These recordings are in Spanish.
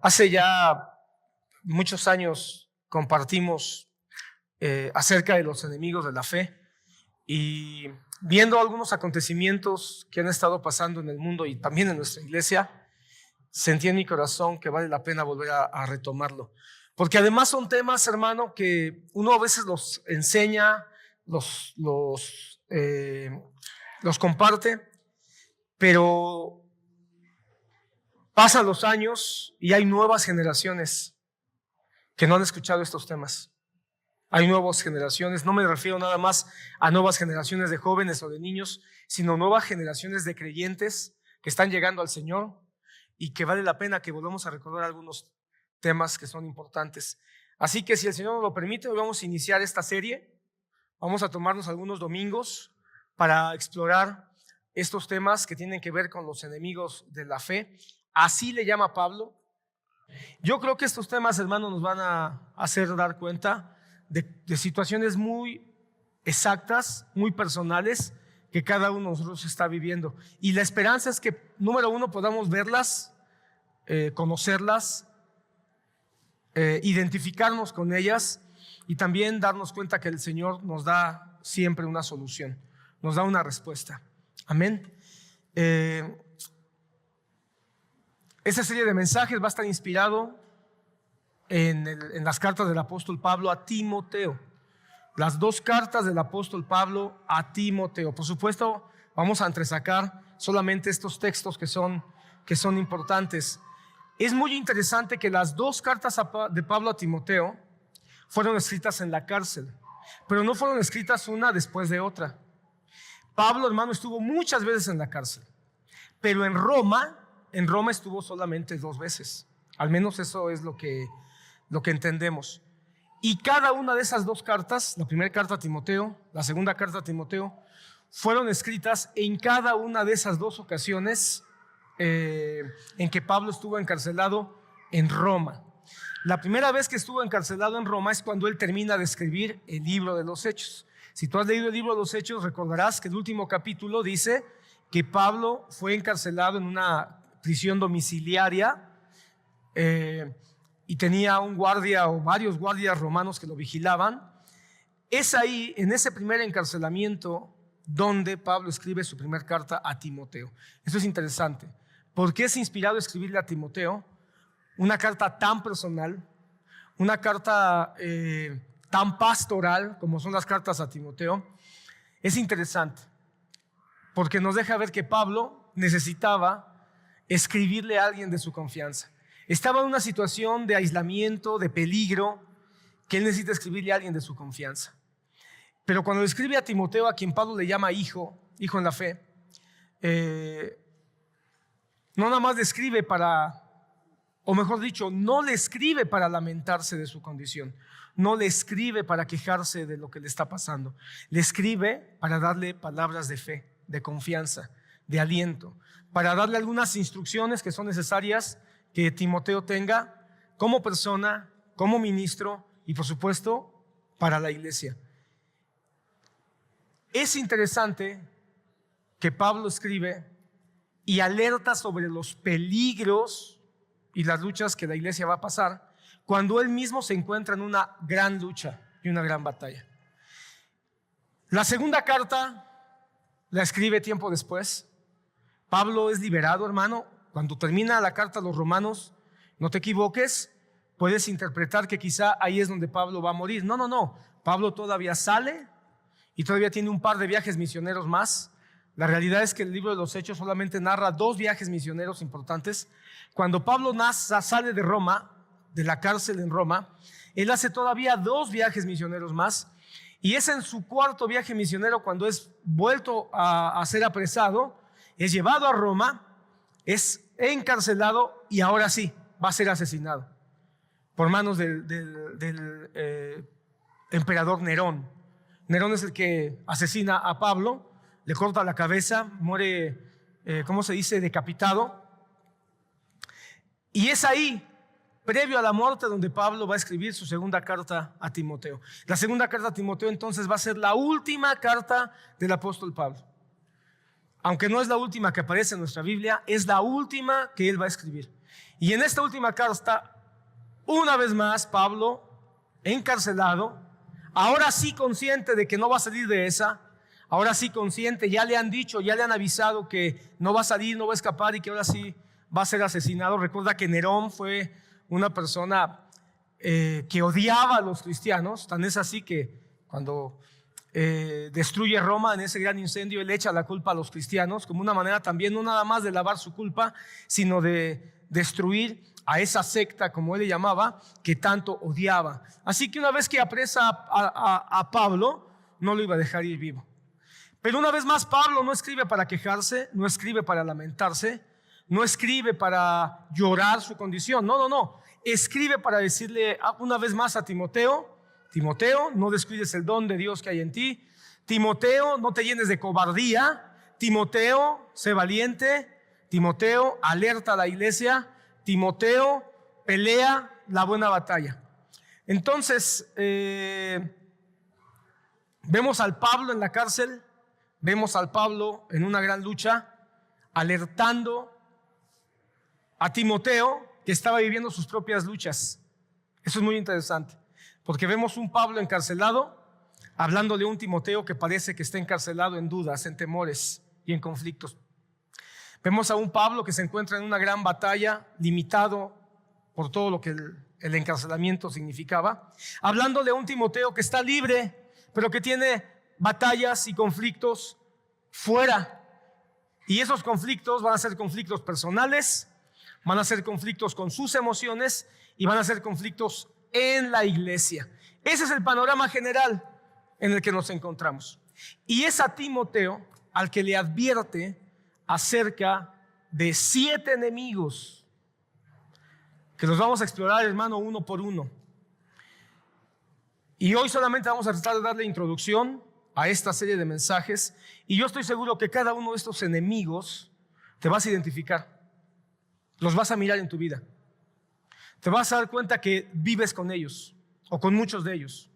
Hace ya muchos años compartimos acerca de los enemigos de la fe y viendo algunos acontecimientos que han estado pasando en el mundo y también en nuestra iglesia, sentí en mi corazón que vale la pena volver a retomarlo. Porque además son temas, hermano, que uno a veces los enseña, los comparte, pero pasan los años y hay nuevas generaciones que no han escuchado estos temas. Hay nuevas generaciones, no me refiero nada más a nuevas generaciones de jóvenes o de niños, sino nuevas generaciones de creyentes que están llegando al Señor y que vale la pena que volvamos a recordar algunos temas que son importantes. Así que si el Señor nos lo permite, hoy vamos a iniciar esta serie. Vamos a tomarnos algunos domingos para explorar estos temas que tienen que ver con los enemigos de la fe. Así le llama Pablo. Yo creo que estos temas, hermanos, nos van a hacer dar cuenta de situaciones muy exactas, muy personales, que cada uno de nosotros está viviendo. Y la esperanza es que, número uno, podamos verlas, conocerlas, identificarnos con ellas y también darnos cuenta que el Señor nos da siempre una solución, nos da una respuesta. Amén. Esta serie de mensajes va a estar inspirado en las cartas del apóstol Pablo a Timoteo. Las dos cartas del apóstol Pablo a Timoteo. Por supuesto, vamos a entresacar solamente estos textos que son importantes. Es muy interesante que las dos cartas de Pablo a Timoteo fueron escritas en la cárcel, pero no fueron escritas una después de otra. Pablo, hermano, estuvo muchas veces en la cárcel, pero en Roma estuvo solamente 2 veces. Al menos eso es lo que entendemos. Y cada una de esas 2 cartas, la primera carta a Timoteo, la segunda carta a Timoteo, fueron escritas en cada una de esas 2 ocasiones en que Pablo estuvo encarcelado en Roma. La primera vez que estuvo encarcelado en Roma es cuando él termina de escribir el libro de los Hechos. Si tú has leído el libro de los Hechos, recordarás que el último capítulo dice que Pablo fue encarcelado en una prisión domiciliaria y tenía un guardia o varios guardias romanos que lo vigilaban. Es ahí, en ese primer encarcelamiento, donde Pablo escribe su primera carta a Timoteo. Esto es interesante. ¿Por qué es inspirado a escribirle a Timoteo una carta tan personal, una carta tan pastoral como son las cartas a Timoteo? Es interesante porque nos deja ver que Pablo necesitaba escribirle a alguien de su confianza. Estaba en una situación de aislamiento, de peligro, que él necesita escribirle a alguien de su confianza. Pero cuando le escribe a Timoteo, a quien Pablo le llama hijo en la fe, no nada más le escribe o mejor dicho, no le escribe para lamentarse de su condición, no le escribe para quejarse de lo que le está pasando, le escribe para darle palabras de fe, de confianza, de aliento, para darle algunas instrucciones que son necesarias que Timoteo tenga como persona, como ministro y por supuesto para la iglesia. Es interesante que Pablo escribe y alerta sobre los peligros y las luchas que la iglesia va a pasar cuando él mismo se encuentra en una gran lucha y una gran batalla. La segunda carta la escribe tiempo después. Pablo es liberado, hermano. Cuando termina la carta a los romanos, no te equivoques, puedes interpretar que quizá ahí es donde Pablo va a morir. No. Pablo todavía sale y todavía tiene un par de viajes misioneros más. La realidad es que el libro de los Hechos solamente narra 2 viajes misioneros importantes. Cuando Pablo sale de Roma, de la cárcel en Roma, él hace todavía 2 viajes misioneros más. Y es en su 4.º viaje misionero cuando es vuelto a ser apresado, es llevado a Roma, es encarcelado y ahora sí va a ser asesinado por manos del emperador Nerón. Nerón es el que asesina a Pablo, le corta la cabeza, muere, ¿cómo se dice?, decapitado. Y es ahí, previo a la muerte, donde Pablo va a escribir su segunda carta a Timoteo. La segunda carta a Timoteo entonces va a ser la última carta del apóstol Pablo. Aunque no es la última que aparece en nuestra Biblia, es la última que él va a escribir. Y en esta última carta, una vez más, Pablo, encarcelado, ahora sí consciente de que no va a salir de esa, ahora sí consciente, ya le han dicho, ya le han avisado que no va a salir, no va a escapar y que ahora sí va a ser asesinado. Recuerda que Nerón fue una persona que odiaba a los cristianos, tan es así que cuando destruye Roma en ese gran incendio, él echa la culpa a los cristianos como una manera también no nada más de lavar su culpa, sino de destruir a esa secta, como él le llamaba, que tanto odiaba. Así que una vez que apresa a Pablo, no lo iba a dejar ir vivo. Pero una vez más, Pablo no escribe para quejarse, no escribe para lamentarse, no escribe para llorar su condición, no. Escribe para decirle una vez más a Timoteo: Timoteo, no descuides el don de Dios que hay en ti. Timoteo, no te llenes de cobardía. Timoteo, sé valiente. Timoteo, alerta a la iglesia. Timoteo, pelea la buena batalla. Entonces, vemos al Pablo en la cárcel, vemos al Pablo en una gran lucha, alertando a Timoteo, que estaba viviendo sus propias luchas. Eso es muy interesante, porque vemos un Pablo encarcelado, hablándole a un Timoteo que parece que está encarcelado en dudas, en temores y en conflictos. Vemos a un Pablo que se encuentra en una gran batalla, limitado por todo lo que el encarcelamiento significaba, hablándole a un Timoteo que está libre, pero que tiene batallas y conflictos fuera. Y esos conflictos van a ser conflictos personales, van a ser conflictos con sus emociones y van a ser conflictos en la iglesia. Ese es el panorama general en el que nos encontramos. Y es a Timoteo al que le advierte acerca de 7 enemigos que los vamos a explorar, hermano, uno por uno. Y hoy solamente vamos a tratar de darle introducción a esta serie de mensajes, y yo estoy seguro que cada uno de estos enemigos te vas a identificar, los vas a mirar en tu vida, te vas a dar cuenta que vives con ellos o con muchos de ellos,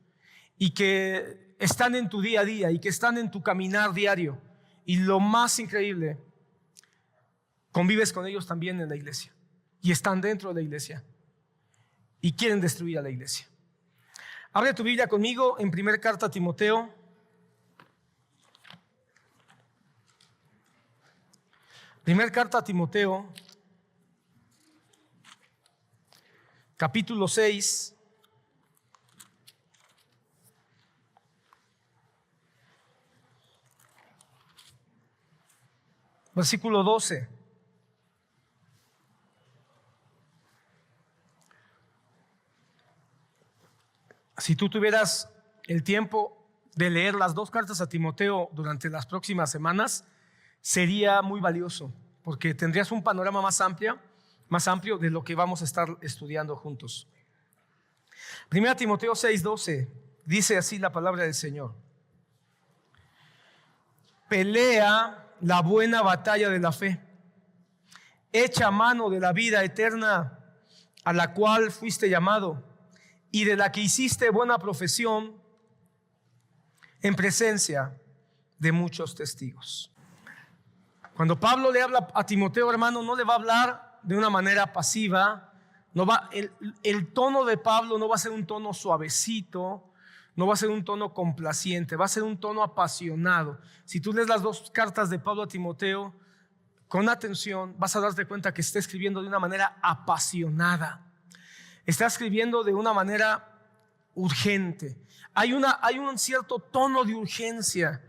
y que están en tu día a día y que están en tu caminar diario. Y lo más increíble, convives con ellos también en la iglesia y están dentro de la iglesia y quieren destruir a la iglesia. Abre tu Biblia conmigo en primera carta a Timoteo. Primera carta a Timoteo, capítulo 6. Versículo 12. Si tú tuvieras el tiempo de leer las 2 cartas a Timoteo durante las próximas semanas, sería muy valioso, porque tendrías un panorama más amplio de lo que vamos a estar estudiando juntos. 1 Timoteo 6:12 dice así la palabra del Señor: pelea la buena batalla de la fe, echa mano de la vida eterna, a la cual fuiste llamado y de la que hiciste buena profesión en presencia de muchos testigos. Cuando Pablo le habla a Timoteo, hermano, no le va a hablar de una manera pasiva. El tono de Pablo no va a ser un tono suavecito, no va a ser un tono complaciente, va a ser un tono apasionado. Si tú lees las 2 cartas de Pablo a Timoteo con atención, vas a darte cuenta que está escribiendo de una manera apasionada. Está escribiendo de una manera urgente. Hay un cierto tono de urgencia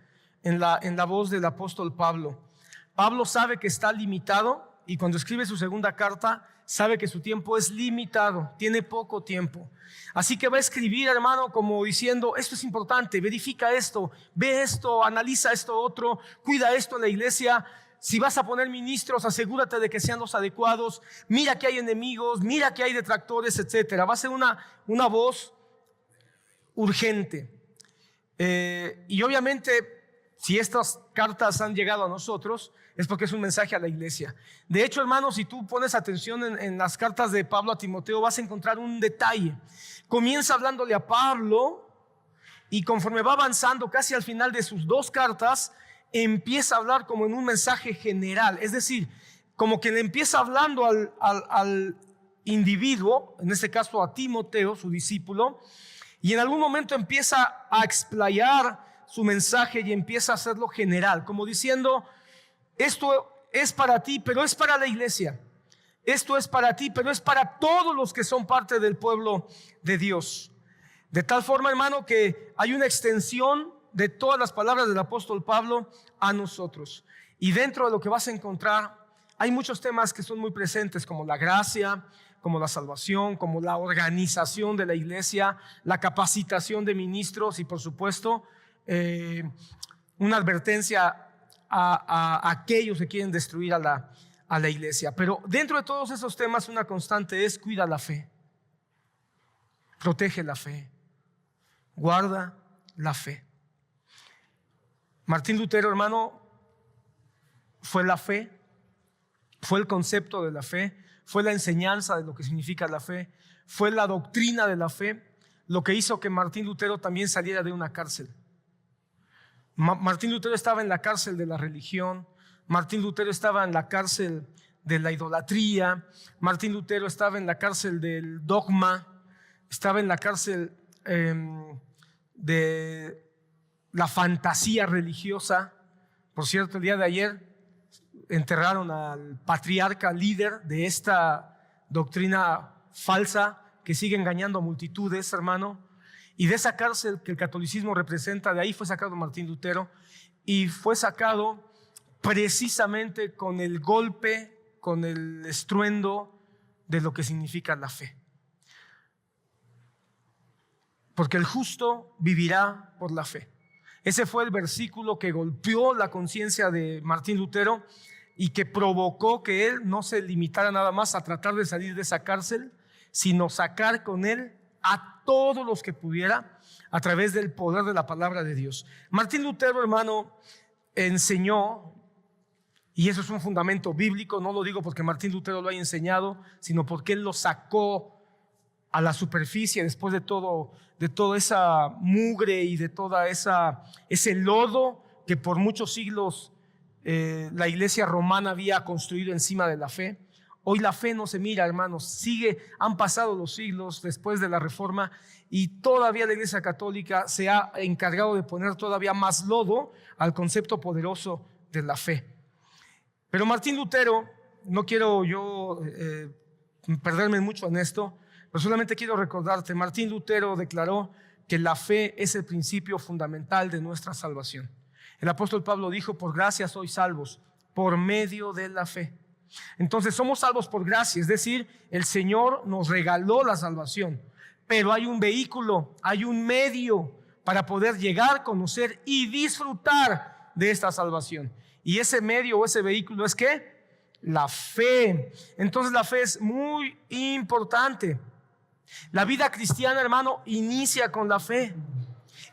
en la voz del apóstol Pablo. Pablo sabe que está limitado, y cuando escribe su segunda carta, sabe que su tiempo es limitado, tiene poco tiempo. Así que va a escribir, hermano, como diciendo: esto es importante, verifica esto, ve esto, analiza esto otro, cuida esto en la iglesia. Si vas a poner ministros, asegúrate de que sean los adecuados. Mira que hay enemigos, mira que hay detractores, etcétera. Va a ser una voz urgente. Y obviamente, si estas cartas han llegado a nosotros, es porque es un mensaje a la iglesia. De hecho, hermanos, si tú pones atención en las cartas de Pablo a Timoteo, vas a encontrar un detalle. Comienza hablándole a Pablo, y conforme va avanzando casi al final de sus 2 cartas, empieza a hablar como en un mensaje general. Es decir, como que le empieza hablando individuo, en este caso a Timoteo, su discípulo, y en algún momento empieza a explayar su mensaje y empieza a hacerlo general, como diciendo, esto es para ti, pero es para la iglesia. Esto es para ti, pero es para todos los que son parte del pueblo de Dios. De tal forma, hermano, que hay una extensión de todas las palabras del apóstol Pablo a nosotros. Y dentro de lo que vas a encontrar, hay muchos temas que son muy presentes, como la gracia, como la salvación, como la organización de la iglesia, la capacitación de ministros y, por supuesto, una advertencia a aquellos que quieren destruir a la iglesia. Pero dentro de todos esos temas, una constante es: cuida la fe, protege la fe, guarda la fe. Martín Lutero, hermano, fue la fe, fue el concepto de la fe, fue la enseñanza de lo que significa la fe, fue la doctrina de la fe, lo que hizo que Martín Lutero también saliera de una cárcel. Martín Lutero estaba en la cárcel de la religión, Martín Lutero estaba en la cárcel de la idolatría, Martín Lutero estaba en la cárcel del dogma, estaba en la cárcel de la fantasía religiosa. Por cierto, el día de ayer enterraron al patriarca líder de esta doctrina falsa que sigue engañando a multitudes, hermano. Y de esa cárcel que el catolicismo representa, de ahí fue sacado Martín Lutero, y fue sacado precisamente con el golpe, con el estruendo de lo que significa la fe. Porque el justo vivirá por la fe. Ese fue el versículo que golpeó la conciencia de Martín Lutero y que provocó que él no se limitara nada más a tratar de salir de esa cárcel, sino sacar con él a todos los que pudiera a través del poder de la palabra de Dios. Martín Lutero, hermano, enseñó, y eso es un fundamento bíblico, no lo digo porque Martín Lutero lo haya enseñado, sino porque él lo sacó a la superficie después de toda esa mugre y de toda ese lodo que por muchos siglos la iglesia romana había construido encima de la fe. Hoy la fe no se mira, hermanos, han pasado los siglos después de la Reforma y todavía la Iglesia Católica se ha encargado de poner todavía más lodo al concepto poderoso de la fe. Pero Martín Lutero, no quiero yo perderme mucho en esto, pero solamente quiero recordarte, Martín Lutero declaró que la fe es el principio fundamental de nuestra salvación. El apóstol Pablo dijo: por gracia sois salvos, por medio de la fe. Entonces somos salvos por gracia, es decir, el Señor nos regaló la salvación, pero hay un vehículo, hay un medio para poder llegar, conocer y disfrutar de esta salvación. Y ese medio o ese vehículo es ¿qué? La fe. Entonces la fe es muy importante. La vida cristiana, hermano, inicia con la fe.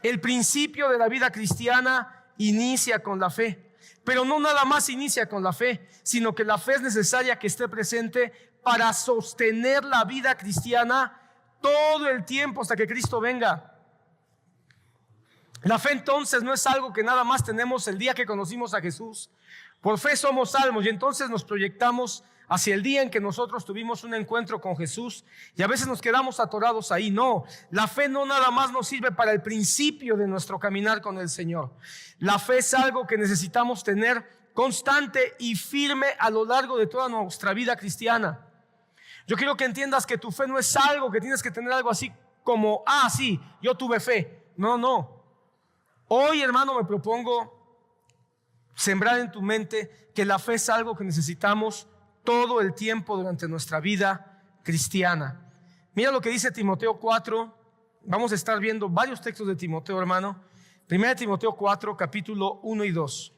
El principio de la vida cristiana inicia con la fe. Pero no nada más inicia con la fe, sino que la fe es necesaria que esté presente para sostener la vida cristiana todo el tiempo hasta que Cristo venga. La fe entonces no es algo que nada más tenemos el día que conocimos a Jesús. Por fe somos salvos y entonces nos proyectamos hacia el día en que nosotros tuvimos un encuentro con Jesús y a veces nos quedamos atorados ahí. No, la fe no nada más nos sirve para el principio de nuestro caminar con el Señor. La fe es algo que necesitamos tener constante y firme a lo largo de toda nuestra vida cristiana. Yo quiero que entiendas que tu fe no es algo que tienes que tener algo así como, sí, yo tuve fe. No. Hoy, hermano, me propongo sembrar en tu mente que la fe es algo que necesitamos todo el tiempo durante nuestra vida cristiana. Mira lo que dice Timoteo 4. Vamos a estar viendo varios textos de Timoteo, hermano. 1 Timoteo 4, capítulo 1 y 2.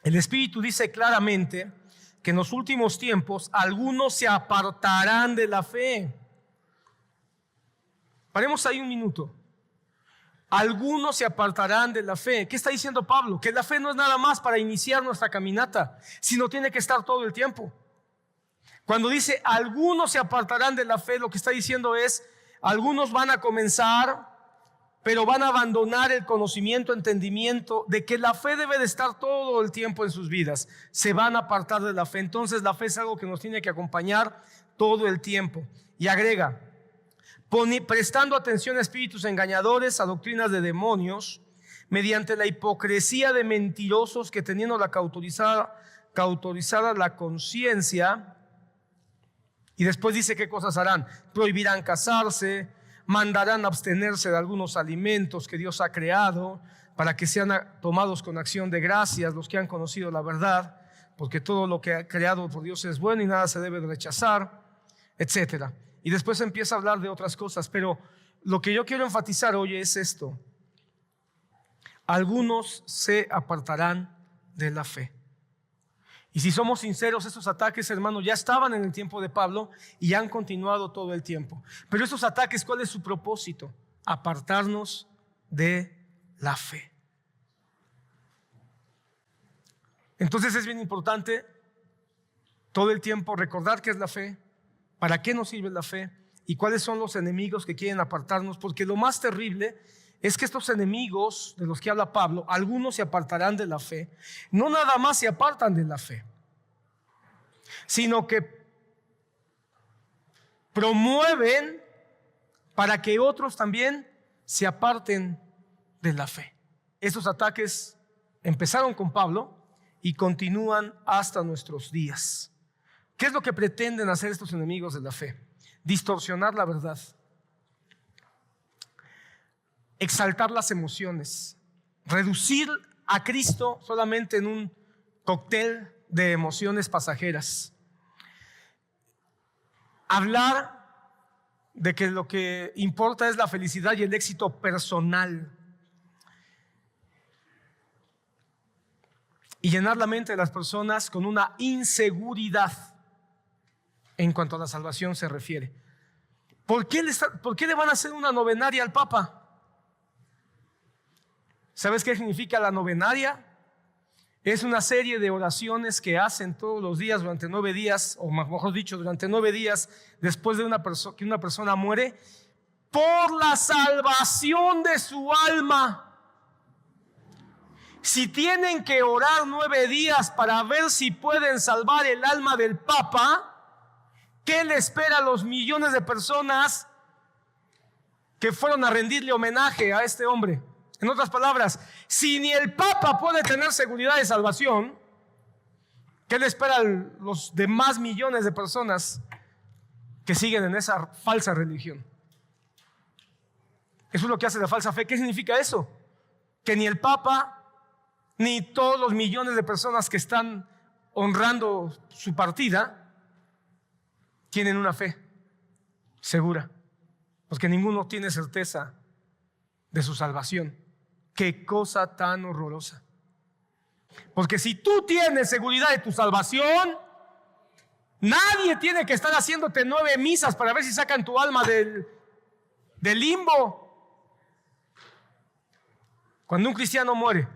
El Espíritu dice claramente que en los últimos tiempos algunos se apartarán de la fe. Paremos ahí un minuto. Algunos se apartarán de la fe. ¿Qué está diciendo Pablo? Que la fe no es nada más para iniciar nuestra caminata, sino tiene que estar todo el tiempo. Cuando dice algunos se apartarán de la fe, lo que está diciendo es algunos van a comenzar pero van a abandonar el conocimiento, entendimiento de que la fe debe de estar todo el tiempo en sus vidas. Se van a apartar de la fe. Entonces la fe es algo que nos tiene que acompañar todo el tiempo. Y agrega, prestando atención a espíritus engañadores, a doctrinas de demonios, mediante la hipocresía de mentirosos que teniendo la cauterizada la conciencia. Y después dice qué cosas harán: prohibirán casarse, mandarán abstenerse de algunos alimentos que Dios ha creado para que sean tomados con acción de gracias los que han conocido la verdad, porque todo lo que ha creado por Dios es bueno y nada se debe de rechazar, etcétera. Y después empieza a hablar de otras cosas, pero lo que yo quiero enfatizar hoy es esto: algunos se apartarán de la fe. Y si somos sinceros, estos ataques, hermanos, ya estaban en el tiempo de Pablo y han continuado todo el tiempo. Pero estos ataques, ¿cuál es su propósito? Apartarnos de la fe. Entonces es bien importante todo el tiempo recordar qué es la fe, para qué nos sirve la fe y cuáles son los enemigos que quieren apartarnos, porque lo más terrible es que estos enemigos de los que habla Pablo, algunos se apartarán de la fe. No nada más se apartan de la fe, sino que promueven para que otros también se aparten de la fe. Estos ataques empezaron con Pablo y continúan hasta nuestros días. ¿Qué es lo que pretenden hacer estos enemigos de la fe? Distorsionar la verdad, exaltar las emociones, reducir a Cristo solamente en un cóctel de emociones pasajeras, hablar de que lo que importa es la felicidad y el éxito personal, y llenar la mente de las personas con una inseguridad en cuanto a la salvación se refiere. ¿Por qué le van a hacer una novenaria al Papa? ¿Sabes qué significa la novenaria? Es una serie de oraciones que hacen todos los días durante 9 días, o mejor dicho, durante 9 días después de que una persona muere, por la salvación de su alma. Si tienen que orar 9 días para ver si pueden salvar el alma del Papa, ¿qué le espera a los millones de personas que fueron a rendirle homenaje a este hombre? En otras palabras, si ni el Papa puede tener seguridad de salvación, ¿qué le espera a los demás millones de personas que siguen en esa falsa religión? Eso es lo que hace la falsa fe. ¿Qué significa eso? Que ni el Papa ni todos los millones de personas que están honrando su partida tienen una fe segura, porque ninguno tiene certeza de su salvación. Qué cosa tan horrorosa. Porque si tú tienes seguridad de tu salvación, nadie tiene que estar haciéndote 9 misas para ver si sacan tu alma del limbo. Cuando un cristiano muere,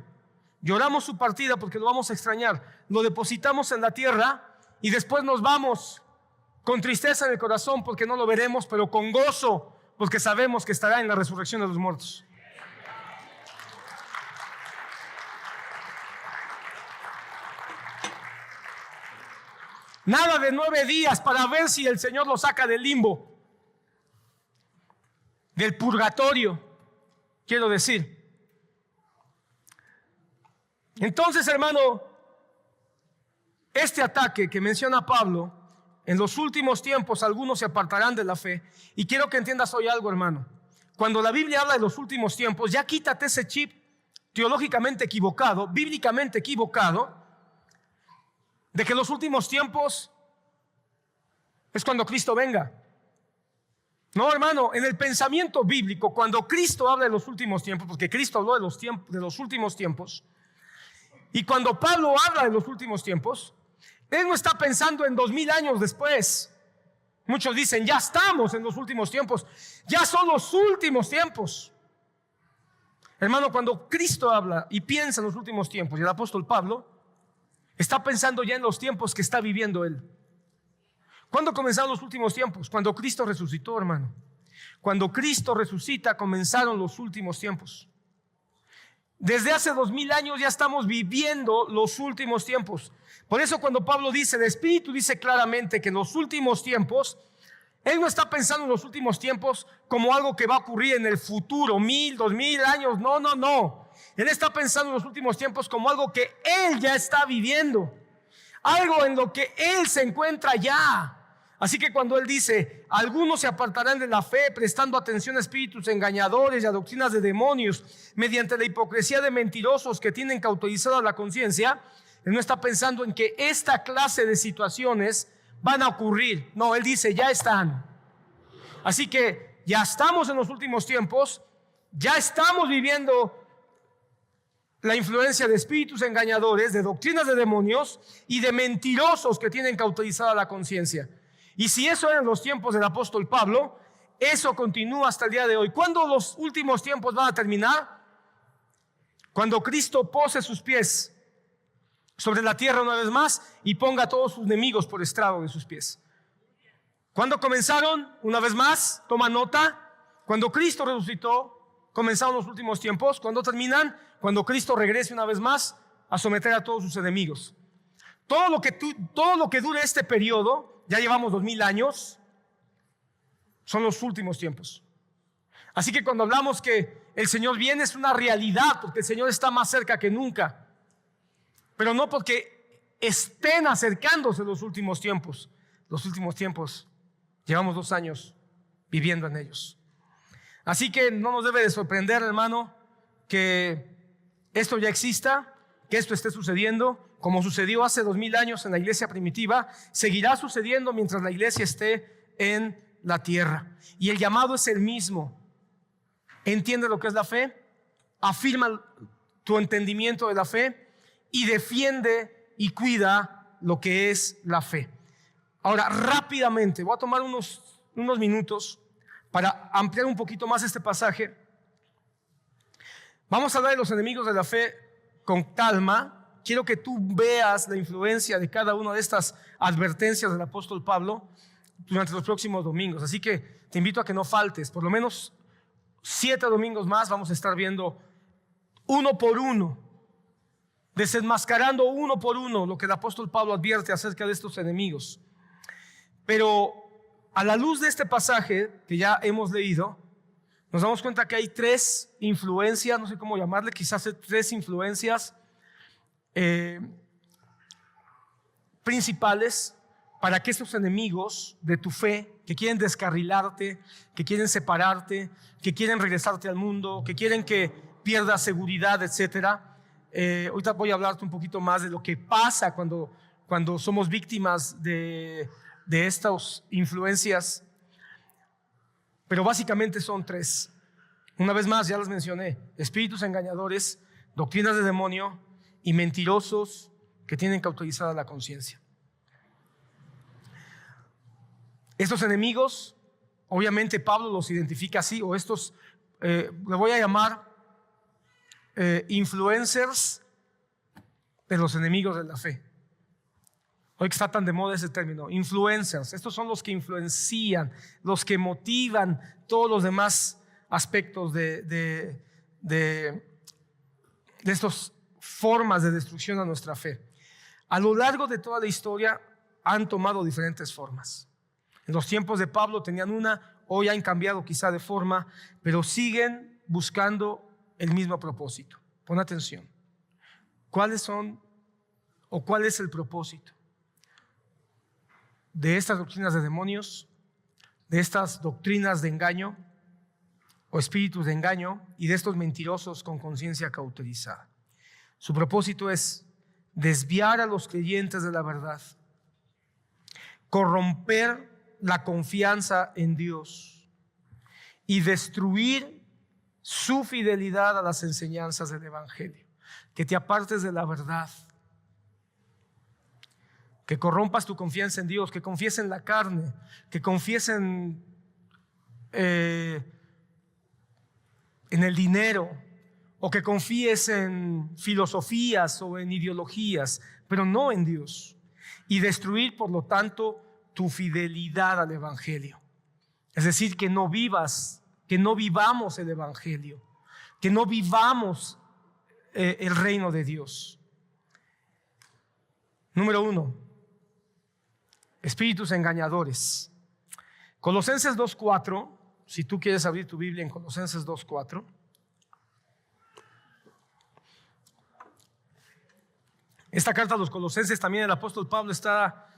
lloramos su partida porque lo vamos a extrañar, lo depositamos en la tierra y después nos vamos con tristeza en el corazón porque no lo veremos, pero con gozo porque sabemos que estará en la resurrección de los muertos. Nada de 9 días para ver si el Señor lo saca del limbo, del purgatorio, quiero decir. Entonces, hermano, este ataque que menciona Pablo, en los últimos tiempos algunos se apartarán de la fe. Y quiero que entiendas hoy algo, hermano. Cuando la Biblia habla de los últimos tiempos, ya quítate ese chip teológicamente equivocado, bíblicamente equivocado, de que los últimos tiempos es cuando Cristo venga. No, hermano, en el pensamiento bíblico, cuando Cristo habla de los últimos tiempos, porque Cristo habló de los últimos tiempos, y cuando Pablo habla de los últimos tiempos, él no está pensando en 2000 años después. Muchos dicen, ya estamos en los últimos tiempos, ya son los últimos tiempos. Hermano, cuando Cristo habla y piensa en los últimos tiempos, y el apóstol Pablo está pensando ya en los tiempos que está viviendo él. ¿Cuándo comenzaron los últimos tiempos? Cuando Cristo resucitó, hermano. Cuando Cristo resucita, comenzaron los últimos tiempos. Desde hace 2000 años ya estamos viviendo los últimos tiempos. Por eso cuando Pablo dice, el Espíritu dice claramente que en los últimos tiempos, él no está pensando en los últimos tiempos como algo que va a ocurrir en el futuro, 1000, 2000 años. No. Él está pensando en los últimos tiempos como algo que él ya está viviendo. Algo en lo que él se encuentra ya. Así que cuando él dice, algunos se apartarán de la fe prestando atención a espíritus engañadores y a doctrinas de demonios mediante la hipocresía de mentirosos que tienen cauterizada la conciencia, él no está pensando en que esta clase de situaciones van a ocurrir. No, él dice, ya están. Así que ya estamos en los últimos tiempos, ya estamos viviendo la influencia de espíritus engañadores, de doctrinas de demonios y de mentirosos que tienen cauterizada la conciencia. Y si eso eran los tiempos del apóstol Pablo, eso continúa hasta el día de hoy. ¿Cuándo los últimos tiempos van a terminar? Cuando Cristo pose sus pies sobre la tierra una vez más y ponga a todos sus enemigos por estrado de sus pies. ¿Cuándo comenzaron? Una vez más, toma nota. Cuando Cristo resucitó, comenzaron los últimos tiempos. ¿Cuándo terminan? Cuando Cristo regrese una vez más a someter a todos sus enemigos. Todo lo que dure este periodo, ya llevamos 2000 años, son los últimos tiempos. Así que cuando hablamos que el Señor viene es una realidad, porque el Señor está más cerca que nunca. Pero no porque estén acercándose los últimos tiempos. Los últimos tiempos, llevamos 2 años viviendo en ellos. Así que no nos debe de sorprender, hermano, que esto ya exista, que esto esté sucediendo. Como sucedió hace 2000 años en la iglesia primitiva, seguirá sucediendo mientras la iglesia esté en la tierra. Y el llamado es el mismo. Entiende lo que es la fe, afirma tu entendimiento de la fe y defiende y cuida lo que es la fe. Ahora, rápidamente, voy a tomar unos minutos para ampliar un poquito más este pasaje. Vamos a hablar de los enemigos de la fe con calma. Quiero que tú veas la influencia de cada una de estas advertencias del apóstol Pablo durante los próximos domingos. Así que te invito a que no faltes. Por lo menos 7 domingos más vamos a estar viendo uno por uno, desenmascarando uno por uno lo que el apóstol Pablo advierte acerca de estos enemigos. Pero a la luz de este pasaje que ya hemos leído, nos damos cuenta que hay 3 influencias, no sé cómo llamarle, quizás 3 influencias principales para que estos enemigos de tu fe, que quieren descarrilarte, que quieren separarte, que quieren regresarte al mundo, que quieren que pierdas seguridad, etcétera. Ahorita voy a hablarte un poquito más de lo que pasa cuando somos víctimas de estas influencias, pero básicamente son 3. Una vez más, ya las mencioné: espíritus engañadores, doctrinas de demonio y mentirosos que tienen cauterizada la conciencia. Estos enemigos, obviamente Pablo los identifica así, o estos, le voy a llamar influencers de los enemigos de la fe. Hoy que está tan de moda ese término, influencers. Estos son los que influencian, los que motivan todos los demás aspectos de estas formas de destrucción a nuestra fe. A lo largo de toda la historia han tomado diferentes formas. En los tiempos de Pablo tenían una, hoy han cambiado quizá de forma, pero siguen buscando el mismo propósito. Pon atención. ¿Cuáles son o cuál es el propósito de estas doctrinas de demonios, de estas doctrinas de engaño o espíritus de engaño y de estos mentirosos con conciencia cauterizada? Su propósito es desviar a los creyentes de la verdad, corromper la confianza en Dios y destruir su fidelidad a las enseñanzas del Evangelio. Que te apartes de la verdad, que corrompas tu confianza en Dios, que confíes en la carne, que confíes en el dinero, o que confíes en filosofías o en ideologías, pero no en Dios, y destruir por lo tanto tu fidelidad al Evangelio. Es decir, que no vivamos el evangelio, que no vivamos el reino de Dios. Número 1, espíritus engañadores. Colosenses 2:4, si tú quieres abrir tu Biblia en Colosenses 2:4. Esta carta a los Colosenses también el apóstol Pablo está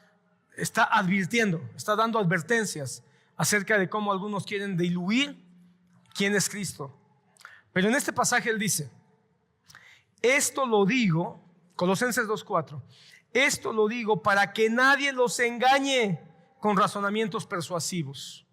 advirtiendo, está dando advertencias acerca de cómo algunos quieren diluir quién es Cristo. Pero en este pasaje él dice, esto lo digo, Colosenses 2:4, esto lo digo para que nadie los engañe con razonamientos persuasivos.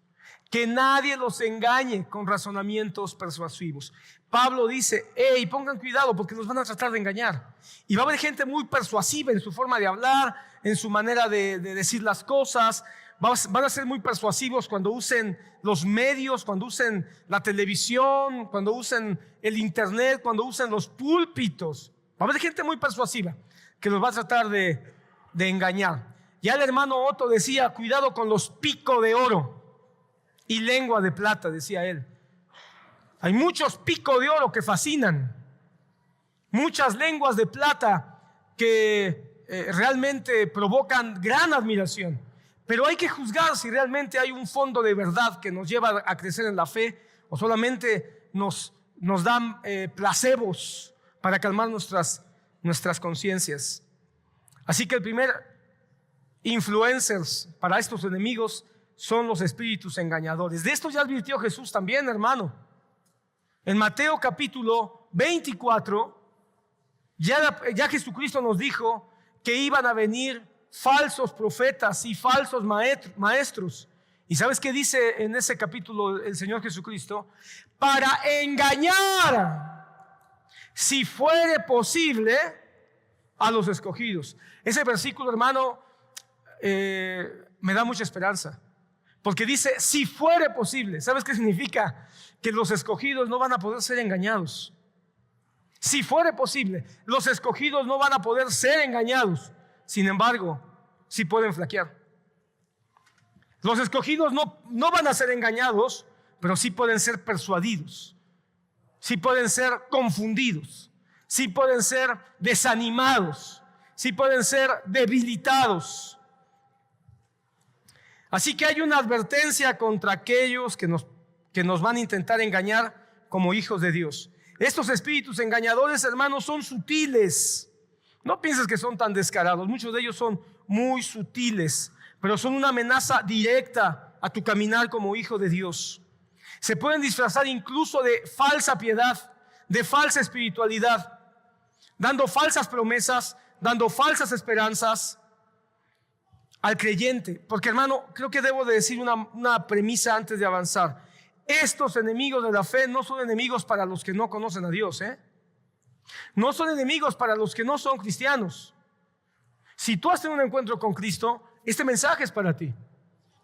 Que nadie los engañe con razonamientos persuasivos. Pablo dice, pongan cuidado porque los van a tratar de engañar. Y va a haber gente muy persuasiva en su forma de hablar, en su manera de decir las cosas. Van a ser muy persuasivos cuando usen los medios, cuando usen la televisión, cuando usen el internet, cuando usen los púlpitos. Va a haber gente muy persuasiva que los va a tratar de engañar. Ya el hermano Otto decía, cuidado con los picos de oro y lengua de plata, decía él. Hay muchos picos de oro que fascinan, muchas lenguas de plata que realmente provocan gran admiración, pero hay que juzgar si realmente hay un fondo de verdad que nos lleva a crecer en la fe o solamente nos dan placebos para calmar nuestras conciencias. Así que el primer influencers para estos enemigos son los espíritus engañadores. De esto ya advirtió Jesús también, hermano. En Mateo capítulo 24, ya Jesucristo nos dijo que iban a venir falsos profetas y falsos maestros. ¿Y sabes qué dice en ese capítulo el Señor Jesucristo? Para engañar, si fuere posible, a los escogidos. Ese versículo, hermano, me da mucha esperanza. Porque dice, si fuere posible. ¿Sabes qué significa? Que los escogidos no van a poder ser engañados. Si fuere posible, los escogidos no van a poder ser engañados. Sin embargo, sí pueden flaquear. Los escogidos no van a ser engañados, pero sí pueden ser persuadidos. Sí pueden ser confundidos. Sí pueden ser desanimados. Sí pueden ser debilitados. Así que hay una advertencia contra aquellos que nos van a intentar engañar como hijos de Dios. Estos espíritus engañadores, hermanos, son sutiles. No pienses que son tan descarados. Muchos de ellos son muy sutiles, pero son una amenaza directa a tu caminar como hijo de Dios. Se pueden disfrazar incluso de falsa piedad, de falsa espiritualidad, dando falsas promesas, dando falsas esperanzas al creyente. Porque, hermano, creo que debo de decir una premisa antes de avanzar. Estos enemigos de la fe no son enemigos para los que no conocen a Dios, No son enemigos para los que no son cristianos. Si tú has tenido un encuentro con Cristo, este mensaje es para ti.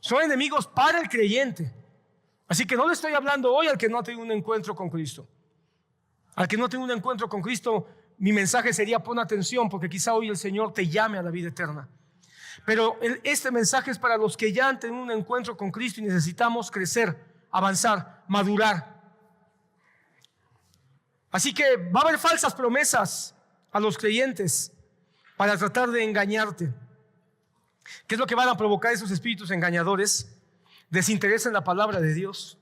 Son enemigos para el creyente. Así que no le estoy hablando hoy al que no ha tenido un encuentro con Cristo. Al que no ha tenido un encuentro con Cristo, mi mensaje sería: pon atención, porque quizá hoy el Señor te llame a la vida eterna. Pero este mensaje es para los que ya han tenido un encuentro con Cristo y necesitamos crecer, avanzar, madurar. Así que va a haber falsas promesas a los creyentes para tratar de engañarte. ¿Qué es lo que van a provocar esos espíritus engañadores? Desinterés en la palabra de Dios.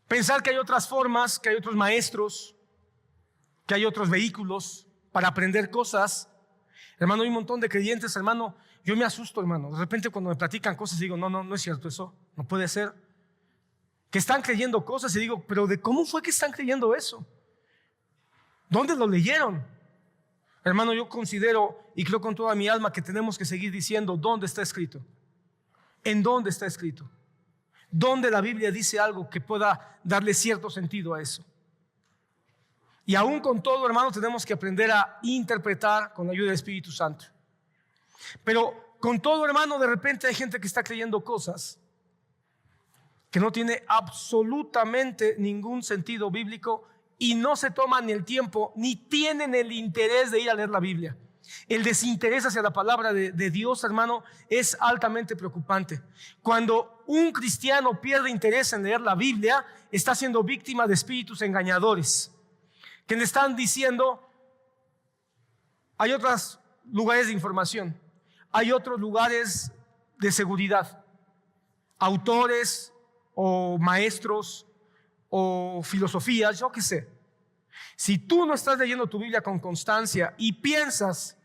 Pensar que hay otras formas, que hay otros maestros, que hay otros vehículos para aprender cosas. Hermano, hay un montón de creyentes, hermano. Yo me asusto, hermano. De repente cuando me platican cosas digo, no es cierto eso. No puede ser. Que están creyendo cosas y digo, pero ¿de cómo fue que están creyendo eso? ¿Dónde lo leyeron? Hermano, yo considero y creo con toda mi alma que tenemos que seguir diciendo dónde está escrito. ¿En dónde está escrito? ¿Dónde la Biblia dice algo que pueda darle cierto sentido a eso? Y aún con todo, hermano, tenemos que aprender a interpretar con la ayuda del Espíritu Santo. Pero con todo, hermano, de repente hay gente que está creyendo cosas que no tiene absolutamente ningún sentido bíblico y no se toman ni el tiempo ni tienen el interés de ir a leer la Biblia. El desinterés hacia la palabra de Dios, hermano, es altamente preocupante. Cuando un cristiano pierde interés en leer la Biblia, está siendo víctima de espíritus engañadores que le están diciendo: hay otros lugares de información, hay otros lugares de seguridad, autores o maestros o filosofías, yo qué sé. Si tú no estás leyendo tu Biblia con constancia y piensas,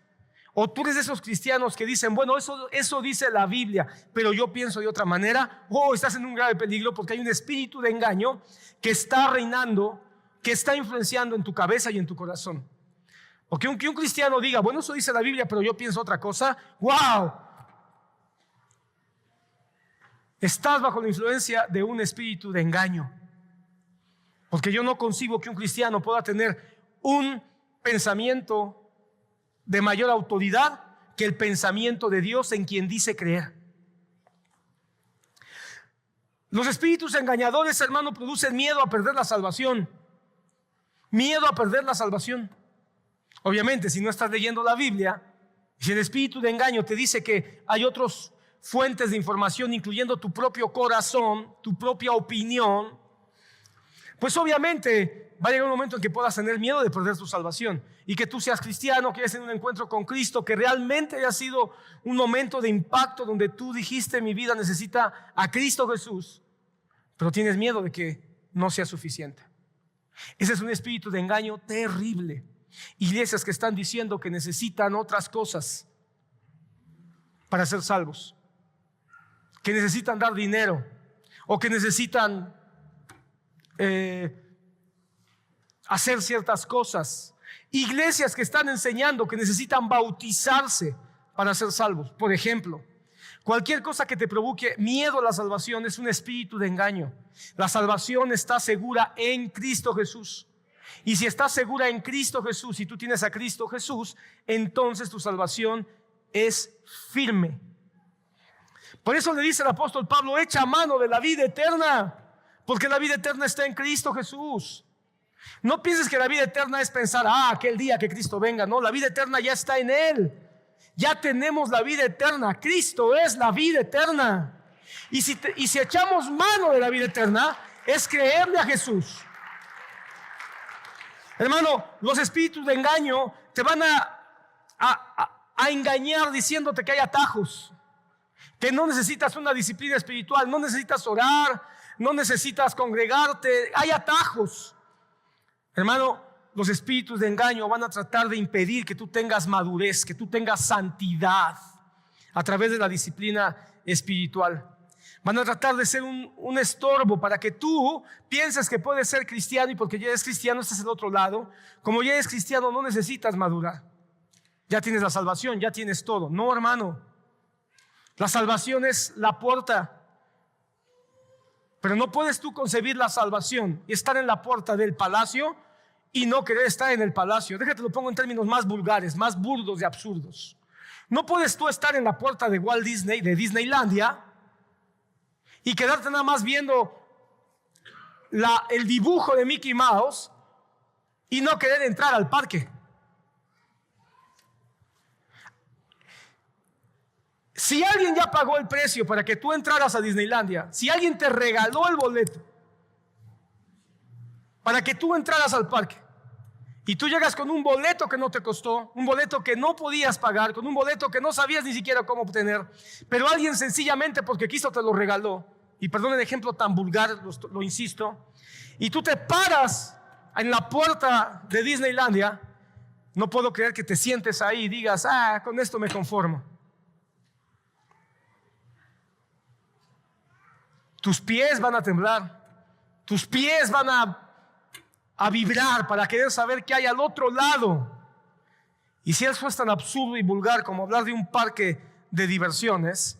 o tú eres de esos cristianos que dicen: bueno, eso dice la Biblia, pero yo pienso de otra manera, estás en un grave peligro, porque hay un espíritu de engaño que está reinando, que está influenciando en tu cabeza y en tu corazón. O que un cristiano diga: bueno, eso dice la Biblia, pero yo pienso otra cosa. ¡Wow! Estás bajo la influencia de un espíritu de engaño. Porque yo no concibo que un cristiano pueda tener un pensamiento de mayor autoridad que el pensamiento de Dios en quien dice creer. Los espíritus engañadores, hermano, producen miedo a perder la salvación. Miedo a perder la salvación. Obviamente, si no estás leyendo la Biblia, si el espíritu de engaño te dice que hay otras fuentes de información, incluyendo tu propio corazón, tu propia opinión, pues obviamente va a llegar un momento en que puedas tener miedo de perder tu salvación, y que tú seas cristiano, que hayas tenido un encuentro con Cristo, que realmente haya sido un momento de impacto donde tú dijiste: mi vida necesita a Cristo Jesús, pero tienes miedo de que no sea suficiente. Ese es un espíritu de engaño terrible. Iglesias que están diciendo que necesitan otras cosas para ser salvos, que necesitan dar dinero, o que necesitan hacer ciertas cosas. Iglesias que están enseñando que necesitan bautizarse para ser salvos. Por ejemplo, cualquier cosa que te provoque miedo a la salvación es un espíritu de engaño. La salvación está segura en Cristo Jesús. Y si estás segura en Cristo Jesús, y tú tienes a Cristo Jesús, entonces tu salvación es firme. Por eso le dice el apóstol Pablo: echa mano de la vida eterna, porque la vida eterna está en Cristo Jesús. No pienses que la vida eterna es pensar: aquel día que Cristo venga. No, la vida eterna ya está en Él. Ya tenemos la vida eterna. Cristo es la vida eterna. Y si echamos mano de la vida eterna, es creerle a Jesús. Hermano, los espíritus de engaño te van a engañar diciéndote que hay atajos, que no necesitas una disciplina espiritual, no necesitas orar, no necesitas congregarte. Hay atajos. Hermano, los espíritus de engaño van a tratar de impedir que tú tengas madurez, que tú tengas santidad a través de la disciplina espiritual. Van a tratar de ser un estorbo para que tú pienses que puedes ser cristiano, y porque ya eres cristiano, este es el otro lado. Como ya eres cristiano, no necesitas madurar. Ya tienes la salvación, ya tienes todo. No, hermano. La salvación es la puerta. Pero no puedes tú concebir la salvación y estar en la puerta del palacio y no querer estar en el palacio. Déjate, lo pongo en términos más vulgares, más burdos y absurdos. No puedes tú estar en la puerta de Walt Disney, de Disneylandia, y quedarte nada más viendo el dibujo de Mickey Mouse y no querer entrar al parque. Si alguien ya pagó el precio para que tú entraras a Disneylandia, si alguien te regaló el boleto para que tú entraras al parque, y tú llegas con un boleto que no te costó, un boleto que no podías pagar, con un boleto que no sabías ni siquiera cómo obtener, pero alguien sencillamente porque quiso te lo regaló, y perdón el ejemplo tan vulgar, lo insisto, y tú te paras en la puerta de Disneylandia, no puedo creer que te sientes ahí y digas: con esto me conformo. Tus pies van a temblar, tus pies van a vibrar para querer saber qué hay al otro lado. Y si eso es tan absurdo y vulgar como hablar de un parque de diversiones,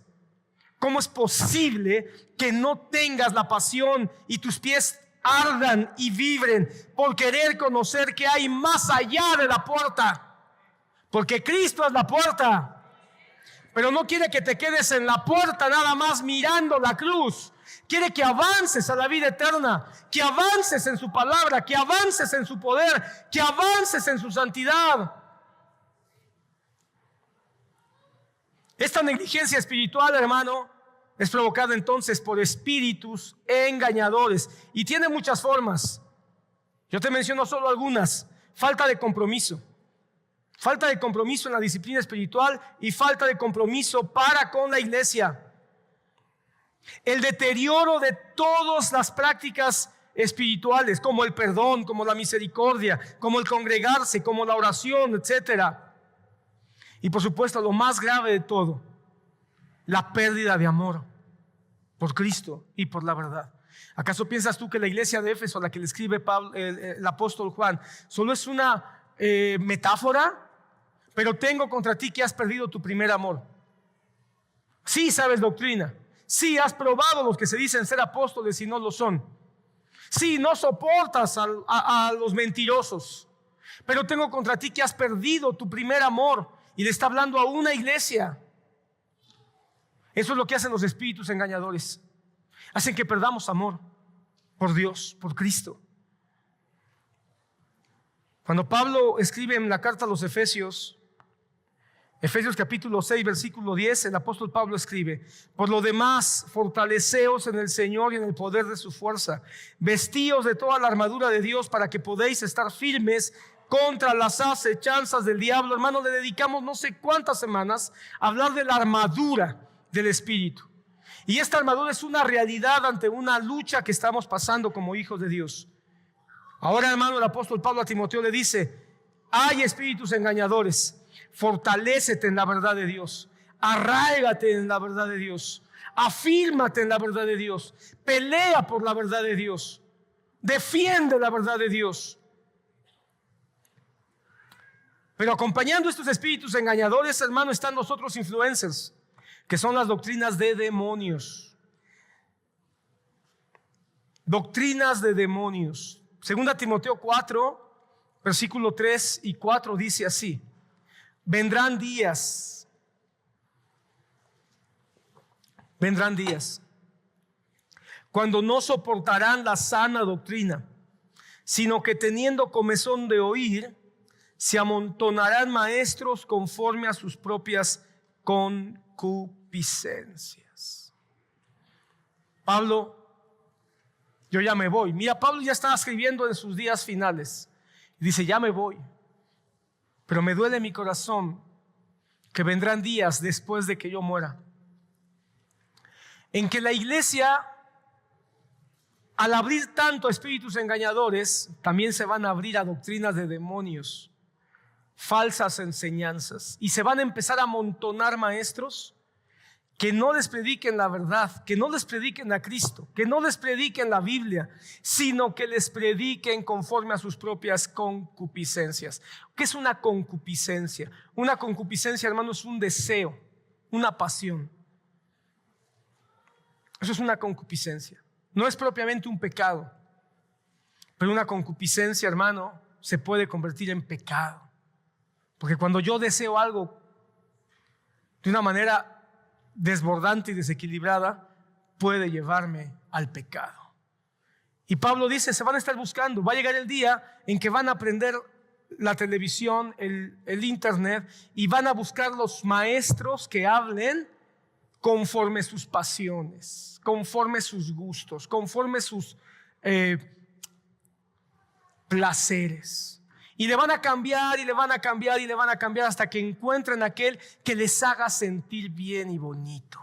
¿cómo es posible que no tengas la pasión y tus pies ardan y vibren por querer conocer qué hay más allá de la puerta? Porque Cristo es la puerta, pero no quiere que te quedes en la puerta nada más mirando la cruz. Quiere que avances a la vida eterna, que avances en su palabra, que avances en su poder, que avances en su santidad. Esta negligencia espiritual, hermano, es provocada entonces por espíritus engañadores y tiene muchas formas. Yo te menciono solo algunas. Falta de compromiso. Falta de compromiso en la disciplina espiritual y falta de compromiso para con la iglesia. El deterioro de todas las prácticas espirituales, como el perdón, como la misericordia, como el congregarse, como la oración, etc. Y por supuesto, lo más grave de todo, la pérdida de amor por Cristo y por la verdad. ¿Acaso piensas tú que la iglesia de Éfeso, a la que le escribe el apóstol Juan, solo es una metáfora? Pero tengo contra ti que has perdido tu primer amor. Sí sabes doctrina. Sí has probado los que se dicen ser apóstoles y no lo son. Sí, no soportas a los mentirosos. Pero tengo contra ti que has perdido tu primer amor. Y le está hablando a una iglesia. Eso es lo que hacen los espíritus engañadores. Hacen que perdamos amor por Dios, por Cristo. Cuando Pablo escribe en la carta a los Efesios capítulo 6, versículo 10, el apóstol Pablo escribe: por lo demás, fortaleceos en el Señor y en el poder de su fuerza. Vestíos de toda la armadura de Dios para que podéis estar firmes contra las acechanzas del diablo. Hermano, le dedicamos no sé cuántas semanas a hablar de la armadura del Espíritu. Y esta armadura es una realidad ante una lucha que estamos pasando como hijos de Dios. Ahora, hermano, el apóstol Pablo a Timoteo le dice: hay espíritus engañadores. Fortalécete en la verdad de Dios. Arráigate en la verdad de Dios. Afírmate en la verdad de Dios. Pelea por la verdad de Dios. Defiende la verdad de Dios. Pero acompañando estos espíritus engañadores, hermano, están los otros influencers, que son las doctrinas de demonios. Doctrinas de demonios. Segunda Timoteo 4, versículo 3 y 4 dice así: vendrán días cuando no soportarán la sana doctrina, sino que teniendo comezón de oír, se amontonarán maestros conforme a sus propias concupiscencias. Pablo, yo ya me voy. Mira, Pablo ya estaba escribiendo en sus días finales. Dice: ya me voy. Pero me duele mi corazón que vendrán días después de que yo muera, en que la iglesia, al abrir tanto a espíritus engañadores, también se van a abrir a doctrinas de demonios, falsas enseñanzas, y se van a empezar a amontonar maestros que no les prediquen la verdad, que no les prediquen a Cristo, que no les prediquen la Biblia, sino que les prediquen conforme a sus propias concupiscencias. ¿Qué es una concupiscencia? Una concupiscencia, hermano, es un deseo, una pasión. Eso es una concupiscencia. No es propiamente un pecado, pero una concupiscencia, hermano, se puede convertir en pecado. Porque cuando yo deseo algo de una manera desbordante y desequilibrada, puede llevarme al pecado. Y Pablo dice: se van a estar buscando. Va a llegar el día en que van a aprender la televisión, el internet, y van a buscar los maestros que hablen conforme sus pasiones, conforme sus gustos, conforme sus placeres. Y le van a cambiar y le van a cambiar y le van a cambiar hasta que encuentren aquel que les haga sentir bien y bonito.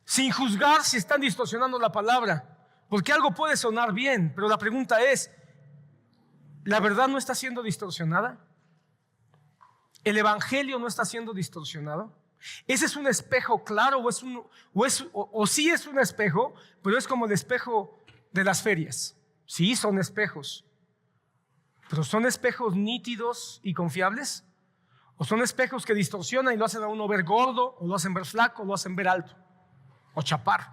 Sin juzgar si están distorsionando la palabra, porque algo puede sonar bien, pero la pregunta es: ¿la verdad no está siendo distorsionada? ¿El evangelio no está siendo distorsionado? ¿Ese es un espejo claro o sí es un espejo, pero es como el espejo de las ferias? Sí, son espejos, pero ¿son espejos nítidos y confiables? ¿O son espejos que distorsionan y lo hacen a uno ver gordo, o lo hacen ver flaco, o lo hacen ver alto o chaparro?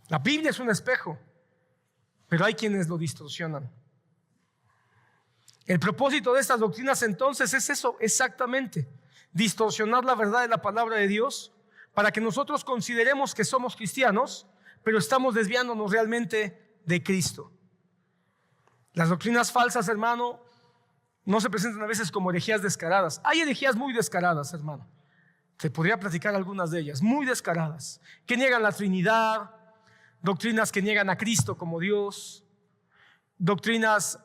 La Biblia es un espejo, pero hay quienes lo distorsionan. El propósito de estas doctrinas entonces es eso exactamente: distorsionar la verdad de la palabra de Dios para que nosotros consideremos que somos cristianos, pero estamos desviándonos realmente de Cristo. Las doctrinas falsas, hermano, no se presentan a veces como herejías descaradas. Hay herejías muy descaradas, hermano. Se podría platicar algunas de ellas, muy descaradas, que niegan la Trinidad, doctrinas que niegan a Cristo como Dios, doctrinas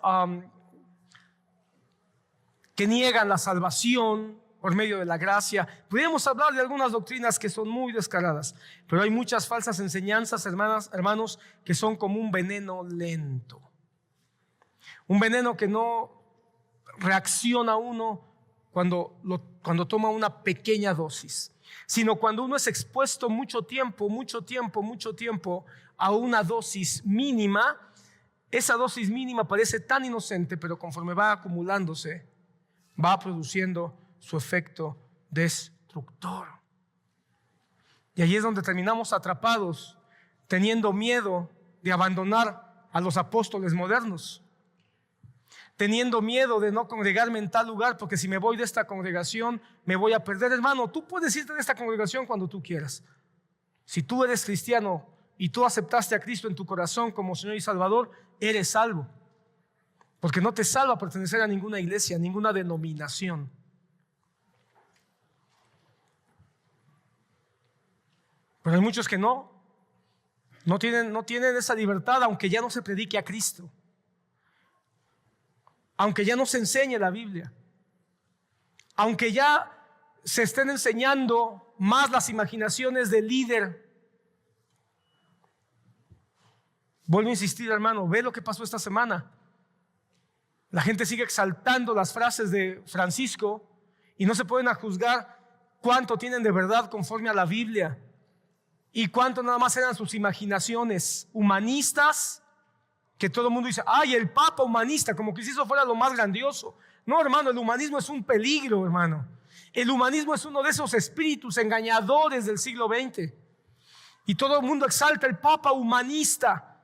que niegan la salvación por medio de la gracia. Podríamos hablar de algunas doctrinas que son muy descaradas, pero hay muchas falsas enseñanzas, hermanos, que son como un veneno lento. Un veneno que no reacciona uno cuando toma una pequeña dosis, sino cuando uno es expuesto mucho tiempo a una dosis mínima. Esa dosis mínima parece tan inocente, pero conforme va acumulándose, va produciendo su efecto destructor. Y ahí es donde terminamos atrapados, teniendo miedo de abandonar a los apóstoles modernos, teniendo miedo de no congregarme en tal lugar, porque si me voy de esta congregación me voy a perder. Hermano, tú puedes irte de esta congregación cuando tú quieras. Si tú eres cristiano y tú aceptaste a Cristo en tu corazón como Señor y Salvador, eres salvo, porque no te salva pertenecer a ninguna iglesia, a ninguna denominación. Pero hay muchos que no tienen esa libertad, aunque ya no se predique a Cristo, aunque ya no se enseñe la Biblia, aunque ya se estén enseñando más las imaginaciones del líder. Vuelvo a insistir, hermano, ve lo que pasó esta semana. La gente sigue exaltando las frases de Francisco y no se pueden juzgar cuánto tienen de verdad conforme a la Biblia y cuánto nada más eran sus imaginaciones humanistas, que todo el mundo dice, ay, el Papa humanista, como que si eso fuera lo más grandioso. No, hermano, el humanismo es un peligro, hermano. El humanismo es uno de esos espíritus engañadores del siglo XX. Y todo el mundo exalta el Papa humanista.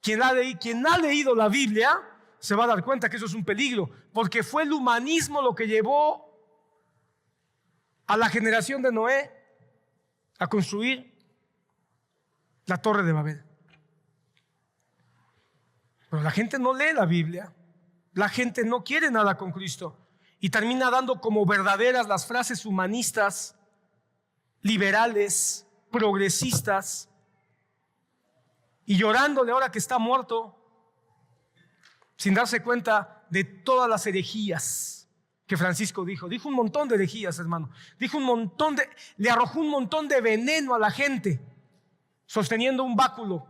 Quien ha leído la Biblia se va a dar cuenta que eso es un peligro, porque fue el humanismo lo que llevó a la generación de Noé a construir la Torre de Babel. Pero la gente no lee la Biblia, la gente no quiere nada con Cristo y termina dando como verdaderas las frases humanistas, liberales, progresistas, y llorándole ahora que está muerto, sin darse cuenta de todas las herejías que Francisco dijo. Dijo un montón de herejías, hermano. Le arrojó un montón de veneno a la gente, sosteniendo un báculo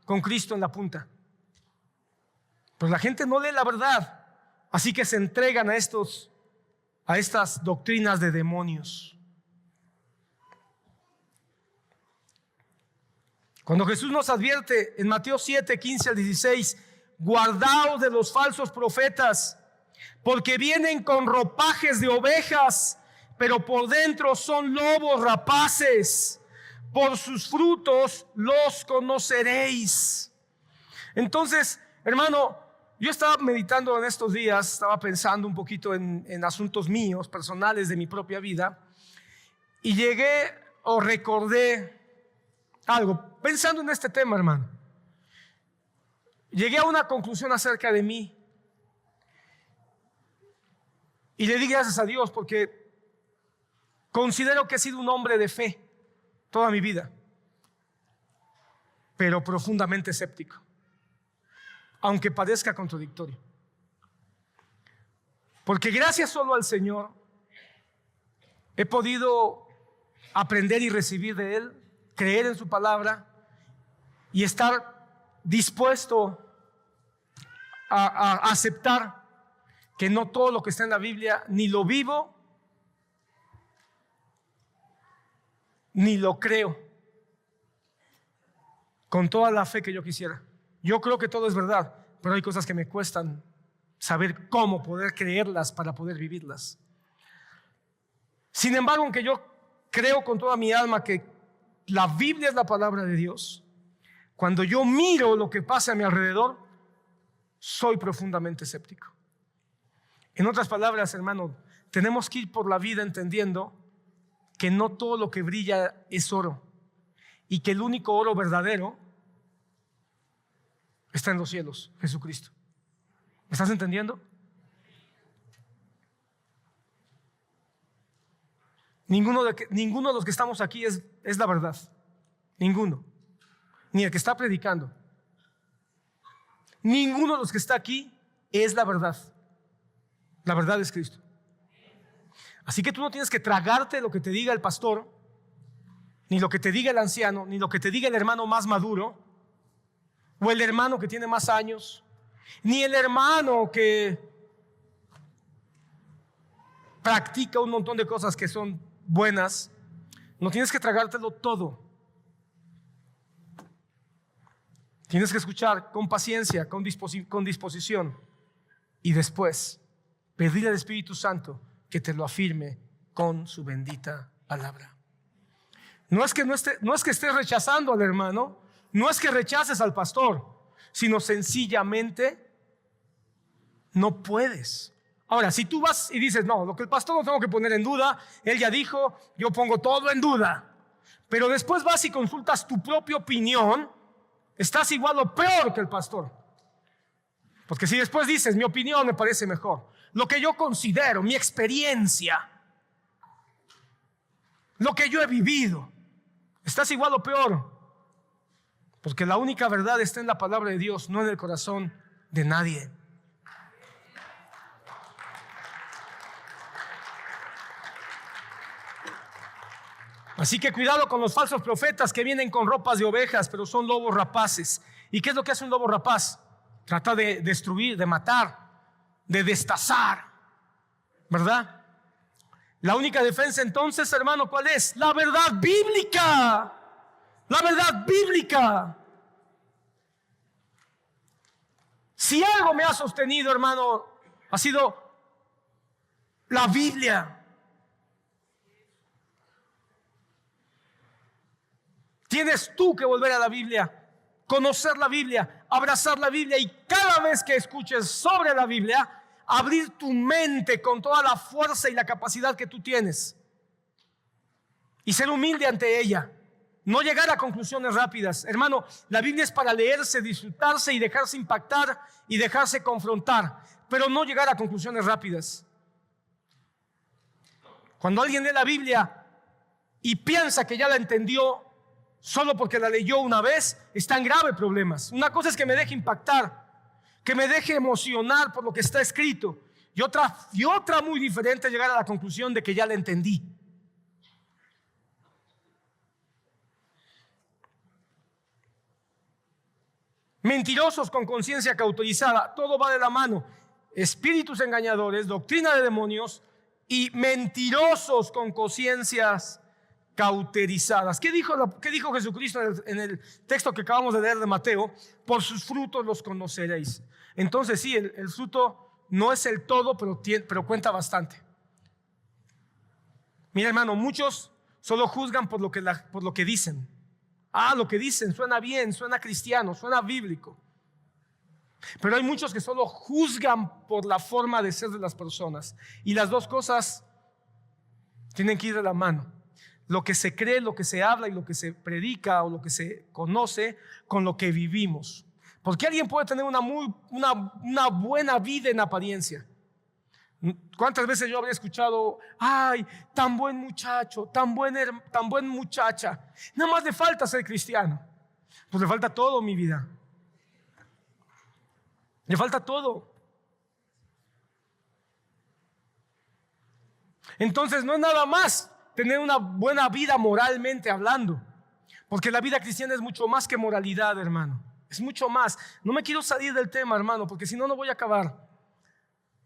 con Cristo en la punta. Pero la gente no lee la verdad, así que se entregan a estas doctrinas de demonios. Cuando Jesús nos advierte en Mateo 7, 15 al 16, guardaos de los falsos profetas, porque vienen con ropajes de ovejas, pero por dentro son lobos rapaces. Por sus frutos los conoceréis. Entonces, hermano, yo estaba meditando en estos días, estaba pensando un poquito en asuntos míos, personales de mi propia vida, y recordé algo, pensando en este tema, hermano. Llegué a una conclusión acerca de mí y le di gracias a Dios porque considero que he sido un hombre de fe toda mi vida, pero profundamente escéptico, aunque parezca contradictorio. Porque gracias solo al Señor he podido aprender y recibir de Él, creer en su palabra y estar dispuesto a aceptar que no todo lo que está en la Biblia ni lo vivo ni lo creo con toda la fe que yo quisiera. Yo creo que todo es verdad, pero hay cosas que me cuestan saber cómo poder creerlas para poder vivirlas. Sin embargo, aunque yo creo con toda mi alma que la Biblia es la palabra de Dios, cuando yo miro lo que pasa a mi alrededor, soy profundamente escéptico. En otras palabras, hermano, tenemos que ir por la vida entendiendo que no todo lo que brilla es oro y que el único oro verdadero está en los cielos, Jesucristo. estás entendiendo? Ninguno de los que estamos aquí es la verdad. Ninguno. Ni el que está predicando. Ninguno de los que está aquí es la verdad. La verdad es Cristo. Así que tú no tienes que tragarte lo que te diga el pastor, ni lo que te diga el anciano, ni lo que te diga el hermano más maduro, o el hermano que tiene más años, ni el hermano que practica un montón de cosas que son buenas. No tienes que tragártelo todo. Tienes que escuchar con paciencia, con disposición, y después pedirle al Espíritu Santo que te lo afirme con su bendita palabra. No es que estés rechazando al hermano, no es que rechaces al pastor, sino sencillamente no puedes. Ahora, si tú vas y dices, no, lo que el pastor no tengo que poner en duda, él ya dijo, yo pongo todo en duda, pero después vas y consultas tu propia opinión, estás igual o peor que el pastor. Porque si después dices, mi opinión me parece mejor, lo que yo considero, mi experiencia, lo que yo he vivido, estás igual o peor. Porque la única verdad está en la palabra de Dios, no en el corazón de nadie. Así que cuidado con los falsos profetas que vienen con ropas de ovejas, pero son lobos rapaces. ¿Y qué es lo que hace un lobo rapaz? Trata de destruir, de matar, de destazar, ¿verdad? La única defensa entonces, hermano, ¿cuál es? La verdad bíblica. La verdad bíblica. Si algo me ha sostenido, hermano, ha sido la Biblia. Tienes tú que volver a la Biblia, conocer la Biblia, abrazar la Biblia, y cada vez que escuches sobre la Biblia, abrir tu mente con toda la fuerza y la capacidad que tú tienes y ser humilde ante ella. No llegar a conclusiones rápidas. Hermano, la Biblia es para leerse, disfrutarse y dejarse impactar y dejarse confrontar, pero no llegar a conclusiones rápidas. Cuando alguien lee la Biblia y piensa que ya la entendió solo porque la leyó una vez, está en graves problemas. Una cosa es que me deje impactar, que me deje emocionar por lo que está escrito, y otra muy diferente, llegar a la conclusión de que ya la entendí. Mentirosos con conciencia cauterizada, todo va de la mano. Espíritus engañadores, doctrina de demonios y mentirosos con conciencias cauterizadas. ¿Qué dijo Jesucristo en el texto que acabamos de leer de Mateo? Por sus frutos los conoceréis. Entonces sí, el fruto no es el todo, pero cuenta bastante. Mira, hermano, muchos solo juzgan por lo que dicen. Lo que dicen suena bien, suena cristiano, suena bíblico. Pero hay muchos que solo juzgan por la forma de ser de las personas. Y las dos cosas tienen que ir de la mano. Lo que se cree, lo que se habla y lo que se predica o lo que se conoce con lo que vivimos. Porque alguien puede tener una buena vida en apariencia. ¿Cuántas veces yo habría escuchado, ay, tan buen muchacho, tan buen muchacha? Nada más le falta ser cristiano. Pues le falta todo, mi vida. Le falta todo. Entonces no es nada más tener una buena vida moralmente hablando, porque la vida cristiana es mucho más que moralidad, hermano. Es mucho más. No me quiero salir del tema, hermano, porque si no, no voy a acabar.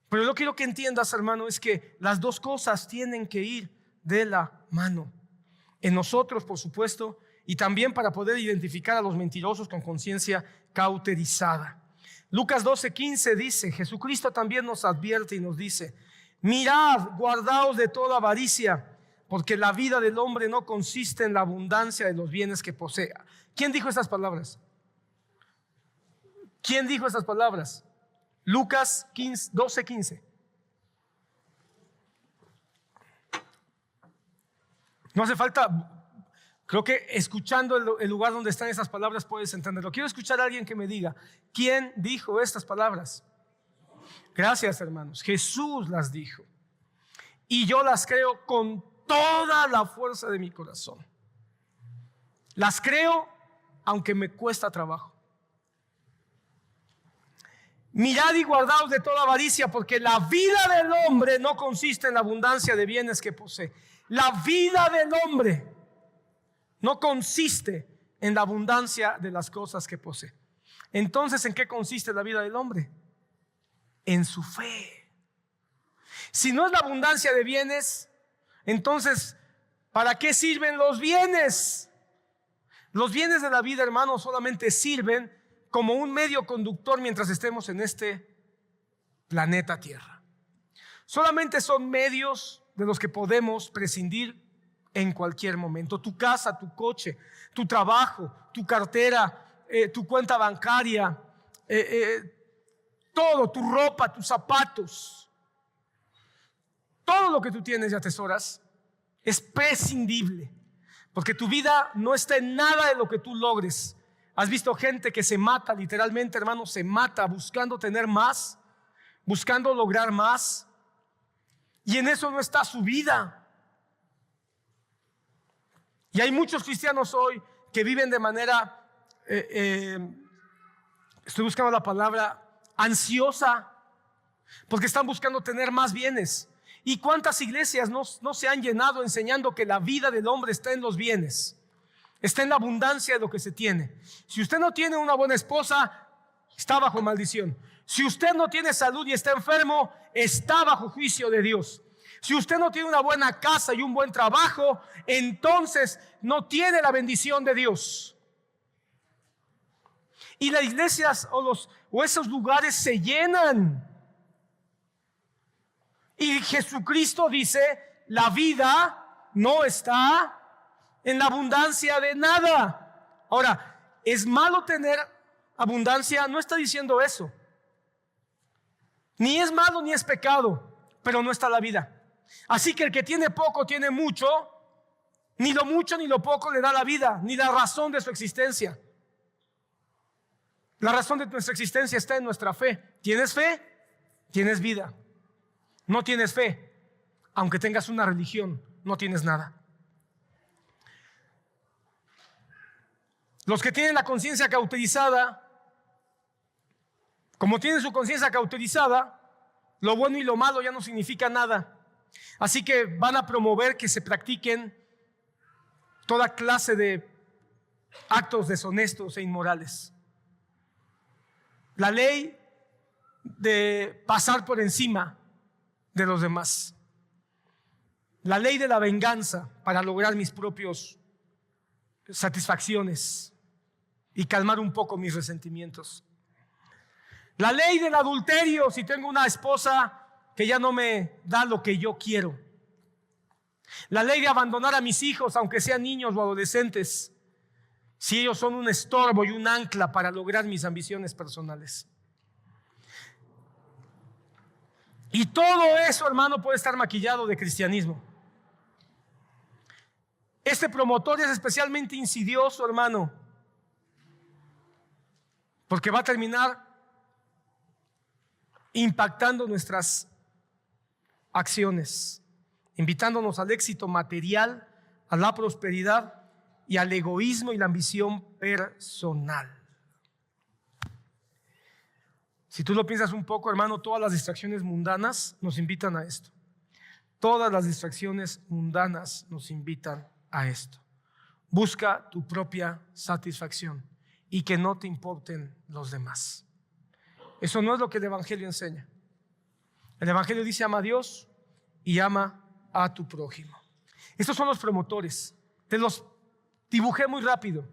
Pero lo que quiero que entiendas, hermano, es que las dos cosas tienen que ir de la mano. En nosotros, por supuesto, y también para poder identificar a los mentirosos con conciencia cauterizada. Lucas 12:15 dice, Jesucristo también nos advierte y nos dice, mirad, guardaos de toda avaricia, porque la vida del hombre no consiste en la abundancia de los bienes que posea. ¿Quién dijo estas palabras? ¿Quién dijo estas palabras? Lucas 12:15. No hace falta, creo que escuchando el lugar donde están esas palabras puedes entenderlo. Quiero escuchar a alguien que me diga, ¿quién dijo estas palabras? Gracias, hermanos. Jesús las dijo. Y yo las creo con toda la fuerza de mi corazón. Las creo aunque me cuesta trabajo. Mirad y guardaos de toda avaricia, porque la vida del hombre no consiste en la abundancia de bienes que posee. La vida del hombre no consiste en la abundancia de las cosas que posee. Entonces, ¿en qué consiste la vida del hombre? En su fe. Si no es la abundancia de bienes, entonces, ¿para qué sirven los bienes? Los bienes de la vida, hermanos, solamente sirven como un medio conductor mientras estemos en este planeta Tierra. Solamente son medios de los que podemos prescindir en cualquier momento. Tu casa, tu coche, tu trabajo, tu cartera, tu cuenta bancaria, todo, tu ropa, tus zapatos, todo lo que tú tienes y atesoras es prescindible, porque tu vida no está en nada de lo que tú logres. ¿Has visto gente que se mata, literalmente, hermano, se mata buscando tener más, buscando lograr más? Y en eso no está su vida. Y hay muchos cristianos hoy que viven de manera, estoy buscando la palabra, ansiosa, porque están buscando tener más bienes. ¿Y cuántas iglesias no se han llenado enseñando que la vida del hombre está en los bienes? Está en la abundancia de lo que se tiene. Si usted no tiene una buena esposa, está bajo maldición. Si usted no tiene salud y está enfermo, está bajo juicio de Dios. Si usted no tiene una buena casa y un buen trabajo, entonces no tiene la bendición de Dios. Y las iglesias o esos lugares se llenan. Y Jesucristo dice, la vida no está en la abundancia de nada. Ahora, ¿es malo tener abundancia? No está diciendo eso. Ni es malo ni es pecado, pero no está la vida. Así que el que tiene poco tiene mucho, ni lo mucho ni lo poco le da la vida, ni la razón de su existencia. La razón de nuestra existencia está en nuestra fe. ¿Tienes fe? Tienes vida. No tienes fe, aunque tengas una religión, no tienes nada. Los que tienen la conciencia cauterizada, como tienen su conciencia cauterizada, lo bueno y lo malo ya no significa nada. Así que van a promover que se practiquen toda clase de actos deshonestos e inmorales. La ley de pasar por encima de los demás. La ley de la venganza para lograr mis propios satisfacciones y calmar un poco mis resentimientos. La ley del adulterio si tengo una esposa que ya no me da lo que yo quiero. La ley de abandonar a mis hijos, aunque sean niños o adolescentes, si ellos son un estorbo y un ancla para lograr mis ambiciones personales. Y todo eso, hermano, puede estar maquillado de cristianismo. Este promotor es especialmente insidioso, hermano, porque va a terminar impactando nuestras acciones, invitándonos al éxito material, a la prosperidad y al egoísmo y la ambición personal. Si tú lo piensas un poco, hermano, todas las distracciones mundanas nos invitan a esto. Todas las distracciones mundanas nos invitan a esto. Busca tu propia satisfacción y que no te importen los demás. Eso no es lo que el Evangelio enseña. El Evangelio dice: ama a Dios y ama a tu prójimo. Estos son los promotores. Te los dibujé muy rápido,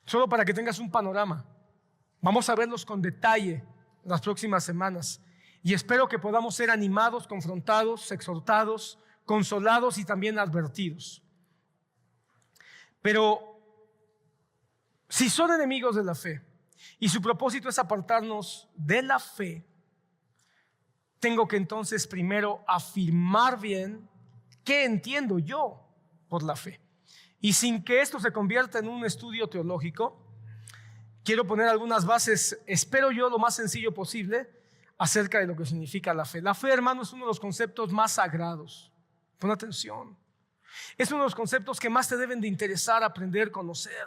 solo para que tengas un panorama. Vamos a verlos con detalle las próximas semanas y espero que podamos ser animados, confrontados, exhortados, consolados y también advertidos. Pero si son enemigos de la fe y su propósito es apartarnos de la fe, tengo que entonces primero afirmar bien qué entiendo yo por la fe. Y sin que esto se convierta en un estudio teológico, quiero poner algunas bases, espero yo lo más sencillo posible, acerca de lo que significa la fe. La fe, hermano, es uno de los conceptos más sagrados. Pon atención. Es uno de los conceptos que más te deben de interesar, aprender, conocer.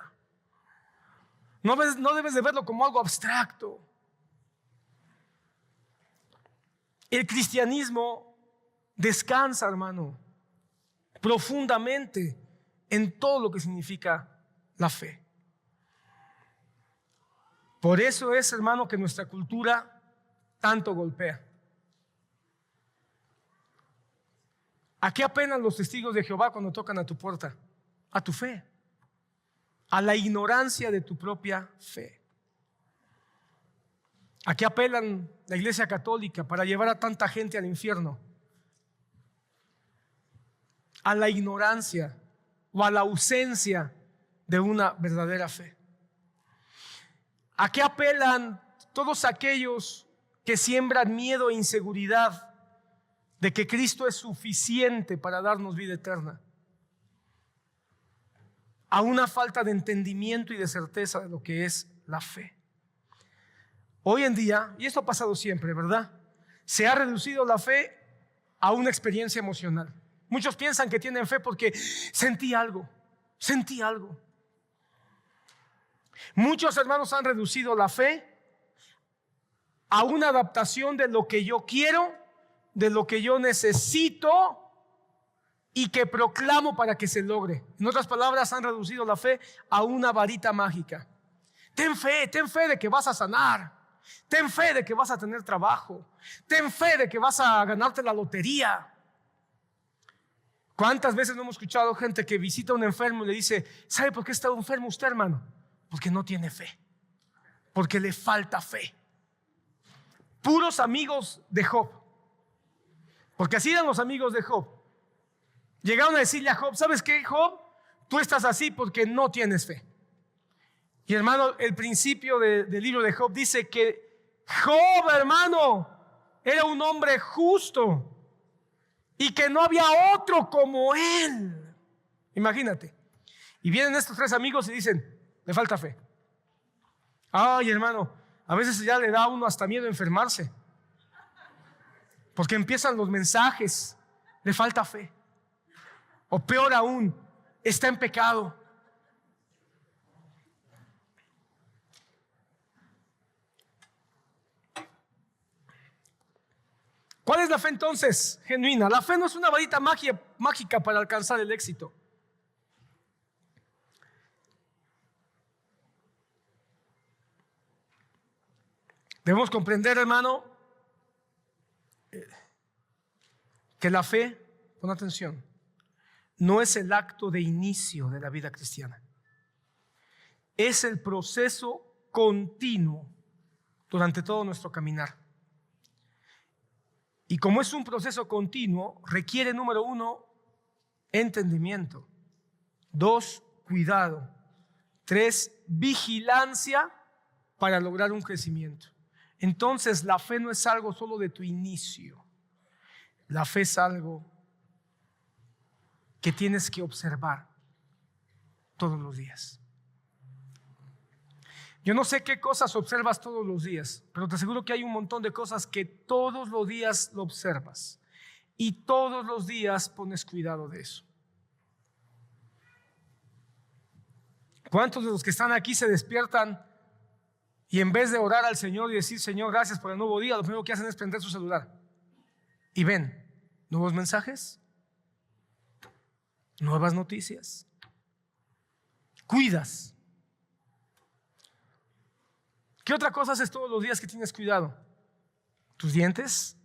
No debes de verlo como algo abstracto. El cristianismo descansa, hermano, profundamente en todo lo que significa la fe. Por eso es, hermano, que nuestra cultura tanto golpea. ¿A qué apelan los testigos de Jehová cuando tocan a tu puerta? A tu fe, a la ignorancia de tu propia fe. ¿A qué apelan la Iglesia Católica para llevar a tanta gente al infierno? A la ignorancia o a la ausencia de una verdadera fe. ¿A qué apelan todos aquellos que siembran miedo e inseguridad de que Cristo es suficiente para darnos vida eterna? A una falta de entendimiento y de certeza de lo que es la fe. Hoy en día, y esto ha pasado siempre, ¿verdad? Se ha reducido la fe a una experiencia emocional. Muchos piensan que tienen fe porque sentí algo. Muchos hermanos han reducido la fe a una adaptación de lo que yo quiero, de lo que yo necesito y que proclamo para que se logre. En otras palabras, han reducido la fe a una varita mágica. Ten fe de que vas a sanar. Ten fe de que vas a tener trabajo. Ten fe de que vas a ganarte la lotería. ¿Cuántas veces no hemos escuchado gente que visita a un enfermo y le dice: ¿sabe por qué está enfermo usted, hermano? Porque no tiene fe, porque le falta fe. Puros amigos de Job, porque así eran los amigos de Job. Llegaron a decirle a Job: ¿sabes qué, Job? Tú estás así porque no tienes fe. Y hermano, el principio del libro de Job dice que Job, hermano, era un hombre justo y que no había otro como él. Imagínate. Y vienen estos tres amigos y dicen: le falta fe. Ay, hermano, a veces ya le da a uno hasta miedo enfermarse, porque empiezan los mensajes: le falta fe. O peor aún, está en pecado. ¿Cuál es la fe entonces genuina? La fe no es una varita mágica para alcanzar el éxito. Debemos comprender, hermano, que la fe, pon atención, no es el acto de inicio de la vida cristiana. Es el proceso continuo durante todo nuestro caminar. Y como es un proceso continuo, requiere, número 1, entendimiento. 2, cuidado. 3, vigilancia para lograr un crecimiento. Entonces, la fe no es algo solo de tu inicio. La fe es algo que tienes que observar todos los días. Yo no sé qué cosas observas todos los días, pero te aseguro que hay un montón de cosas que todos los días lo observas y todos los días pones cuidado de eso. ¿Cuántos de los que están aquí se despiertan y en vez de orar al Señor y decir: Señor, gracias por el nuevo día, lo primero que hacen es prender su celular y ven nuevos mensajes, nuevas noticias? Cuidas. ¿Qué otra cosa haces todos los días que tienes cuidado? ¿Tus dientes?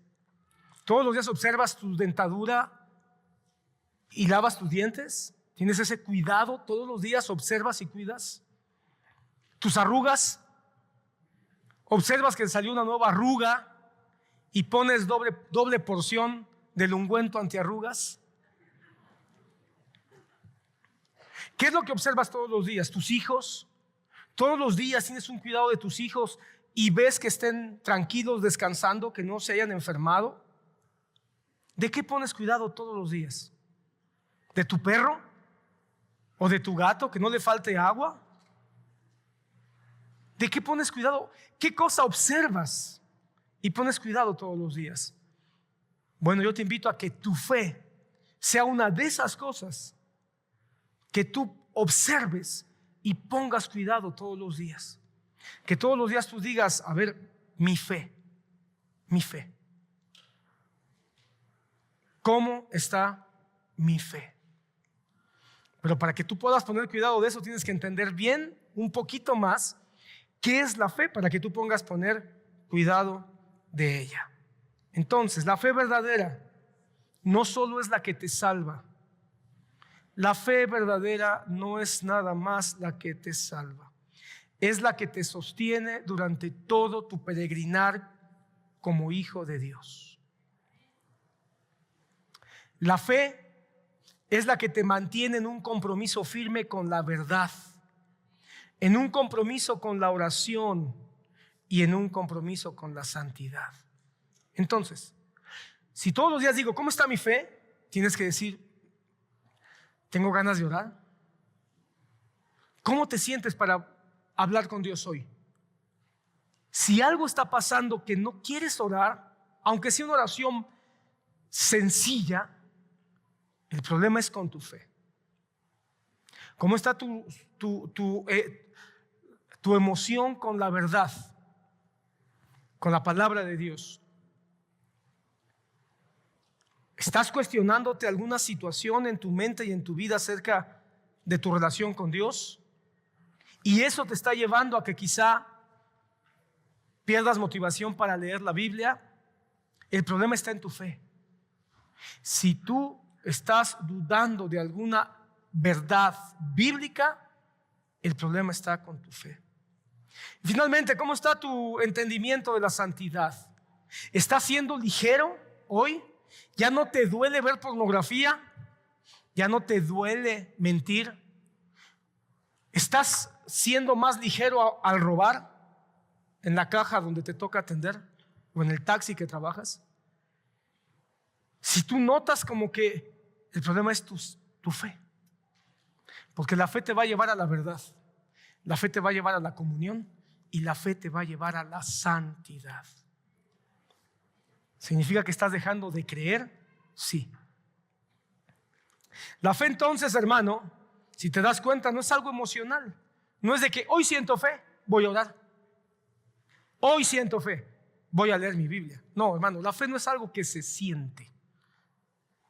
¿Todos los días observas tu dentadura y lavas tus dientes? ¿Tienes ese cuidado? ¿Todos los días observas y cuidas? ¿Tus arrugas? ¿Observas que salió una nueva arruga y pones doble porción del ungüento antiarrugas? ¿Qué es lo que observas todos los días? ¿Tus hijos? Todos los días tienes un cuidado de tus hijos y ves que estén tranquilos, descansando, que no se hayan enfermado. ¿De qué pones cuidado todos los días? ¿De tu perro? ¿O de tu gato, que no le falte agua? ¿De qué pones cuidado? ¿Qué cosa observas? y pones cuidado todos los días. Bueno, yo te invito a que tu fe sea una de esas cosas que tú observes y pongas cuidado todos los días. Que todos los días tú digas, a ver, mi fe. ¿Cómo está mi fe? Pero para que tú puedas poner cuidado de eso, tienes que entender bien, un poquito más, qué es la fe, para que tú pongas poner cuidado de ella. Entonces, la fe verdadera no solo es la que te salva. La fe verdadera no es nada más la que te salva. Es la que te sostiene durante todo tu peregrinar como hijo de Dios. La fe es la que te mantiene en un compromiso firme con la verdad, en un compromiso con la oración y en un compromiso con la santidad. Entonces, si todos los días digo, ¿cómo está mi fe? Tienes que decir, ¿tengo ganas de orar? ¿Cómo te sientes para hablar con Dios hoy? Si algo está pasando que no quieres orar, aunque sea una oración sencilla, el problema es con tu fe. ¿Cómo está tu emoción con la verdad, con la palabra de Dios? ¿Estás cuestionándote alguna situación en tu mente y en tu vida acerca de tu relación con Dios? Y eso te está llevando a que quizá pierdas motivación para leer la Biblia. El problema está en tu fe. Si tú estás dudando de alguna verdad bíblica, el problema está con tu fe. Finalmente, ¿cómo está tu entendimiento de la santidad? ¿Estás siendo ligero hoy? ¿Ya no te duele ver pornografía? ¿Ya no te duele mentir? ¿Estás siendo más ligero al robar en la caja donde te toca atender o en el taxi que trabajas? Si tú notas como que el problema es tu fe, porque la fe te va a llevar a la verdad, la fe te va a llevar a la comunión y la fe te va a llevar a la santidad. ¿Significa que estás dejando de creer? Sí. La fe entonces, hermano, si te das cuenta, no es algo emocional. No es de que hoy siento fe, voy a orar. Hoy siento fe, voy a leer mi Biblia. No, hermano, la fe no es algo que se siente.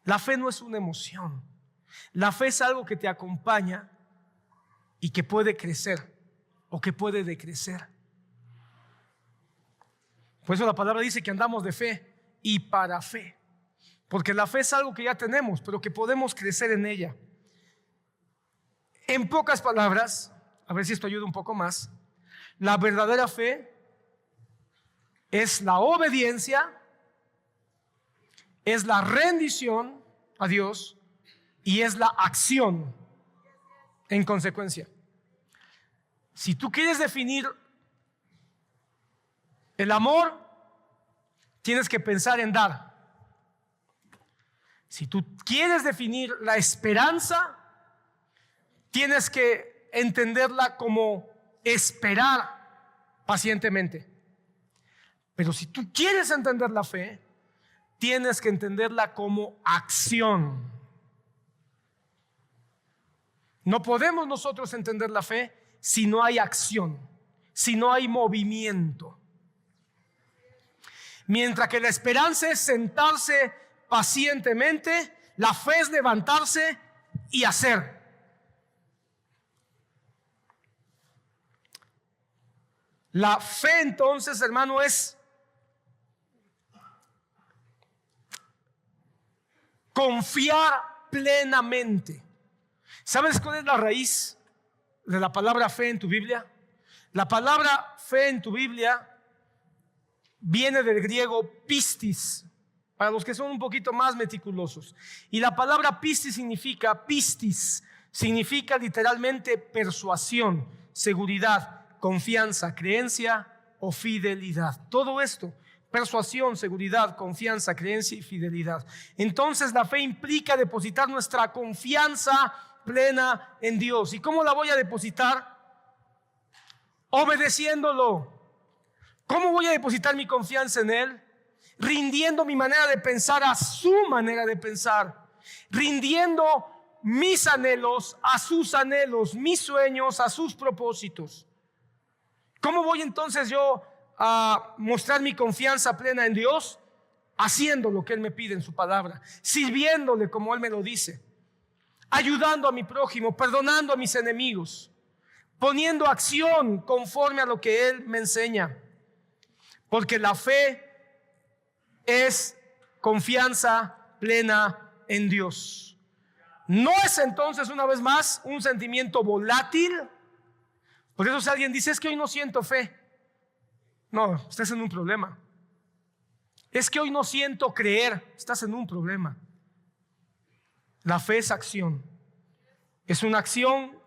La fe no es una emoción. La fe es algo que te acompaña y que puede crecer o que puede decrecer. Por eso la palabra dice que andamos de fe y para fe, porque la fe es algo que ya tenemos, pero que podemos crecer en ella. En pocas palabras, a ver si esto ayuda un poco más, la verdadera fe es la obediencia, es la rendición a Dios y es la acción en consecuencia. Si tú quieres definir el amor, tienes que pensar en dar. Si tú quieres definir la esperanza, tienes que entenderla como esperar pacientemente. Pero si tú quieres entender la fe, tienes que entenderla como acción. No podemos nosotros entender la fe si no hay acción, si no hay movimiento. Mientras que la esperanza es sentarse pacientemente, la fe es levantarse y hacer. La fe entonces, hermano, es confiar plenamente. ¿Sabes cuál es la raíz de la palabra fe en tu Biblia? La palabra fe en tu Biblia viene del griego pistis, para los que son un poquito más meticulosos. Y la palabra pistis significa literalmente persuasión, seguridad, confianza, creencia o fidelidad. Todo esto, persuasión, seguridad, confianza, creencia y fidelidad. Entonces la fe implica depositar nuestra confianza plena en Dios. ¿Y cómo la voy a depositar? Obedeciéndolo, ¿Cómo voy a depositar mi confianza en Él? Rindiendo mi manera de pensar a su manera de pensar, rindiendo mis anhelos a sus anhelos, mis sueños a sus propósitos. ¿Cómo voy entonces yo a mostrar mi confianza plena en Dios? Haciendo lo que Él me pide en su palabra, sirviéndole como Él me lo dice, ayudando a mi prójimo, perdonando a mis enemigos, poniendo acción conforme a lo que Él me enseña. Porque la fe es confianza plena en Dios. No es entonces, una vez más, un sentimiento volátil. Por eso si alguien dice, es que hoy no siento fe, no, estás en un problema. Es que hoy no siento creer, estás en un problema. La fe es acción. Es una acción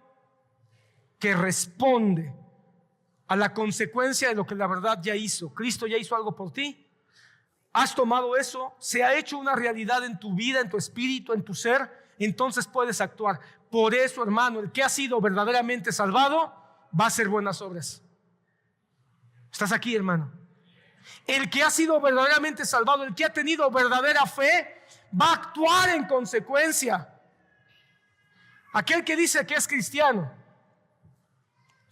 que responde a la consecuencia de lo que la verdad ya hizo. Cristo ya hizo algo por ti. Has tomado eso, se ha hecho una realidad en tu vida, en tu espíritu, en tu ser. Entonces puedes actuar. Por eso, hermano, el que ha sido verdaderamente salvado va a hacer buenas obras. ¿Estás aquí, hermano? El que ha sido verdaderamente salvado, el que ha tenido verdadera fe, va a actuar en consecuencia. Aquel que dice que es cristiano,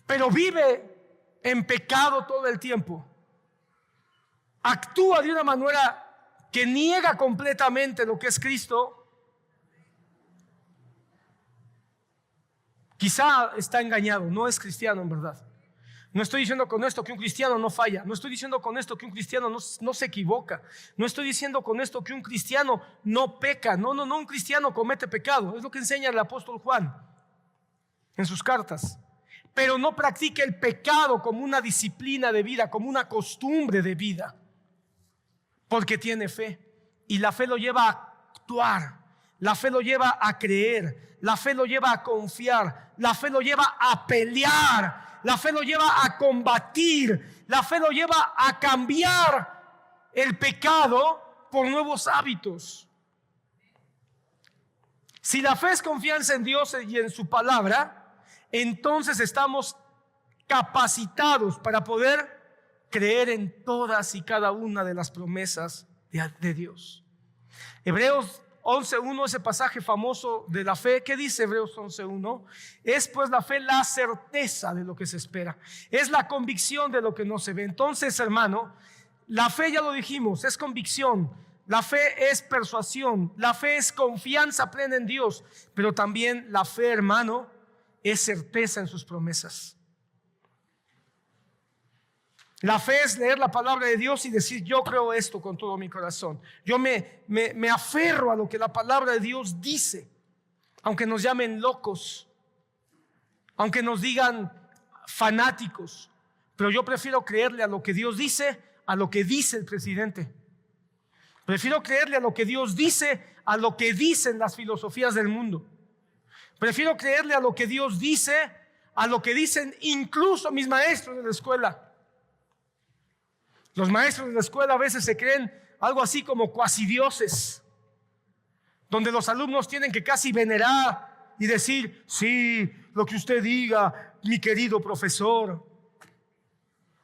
pero vive en pecado todo el tiempo, actúa de una manera que niega completamente lo que es Cristo, quizá está engañado, no es cristiano en verdad. No estoy diciendo con esto que un cristiano no falla. No estoy diciendo con esto que un cristiano no se equivoca. No estoy diciendo con esto que un cristiano no peca. No, un cristiano comete pecado. Es lo que enseña el apóstol Juan en sus cartas. Pero no practica el pecado como una disciplina de vida, como una costumbre de vida. Porque tiene fe. Y la fe lo lleva a actuar. La fe lo lleva a creer. La fe lo lleva a confiar. La fe lo lleva a pelear. La fe lo lleva a combatir. La fe lo lleva a cambiar el pecado por nuevos hábitos. Si la fe es confianza en Dios y en su palabra, entonces estamos capacitados para poder creer en todas y cada una de las promesas de Dios. Hebreos 11.1, ese pasaje famoso de la fe. ¿Qué dice Hebreos 11.1? Es pues la fe la certeza de lo que se espera, es la convicción de lo que no se ve. Entonces, hermano, la fe, ya lo dijimos, es convicción, la fe es persuasión, la fe es confianza plena en Dios, pero también la fe, hermano, es certeza en sus promesas. La fe es leer la palabra de Dios y decir, yo creo esto con todo mi corazón. Yo me aferro a lo que la palabra de Dios dice, aunque nos llamen locos, aunque nos digan fanáticos, pero yo prefiero creerle a lo que Dios dice, a lo que dice el presidente. Prefiero creerle a lo que Dios dice, a lo que dicen las filosofías del mundo. Prefiero creerle a lo que Dios dice, a lo que dicen incluso mis maestros de la escuela. Los maestros de la escuela a veces se creen algo así como cuasidioses, donde los alumnos tienen que casi venerar y decir, sí, lo que usted diga, mi querido profesor.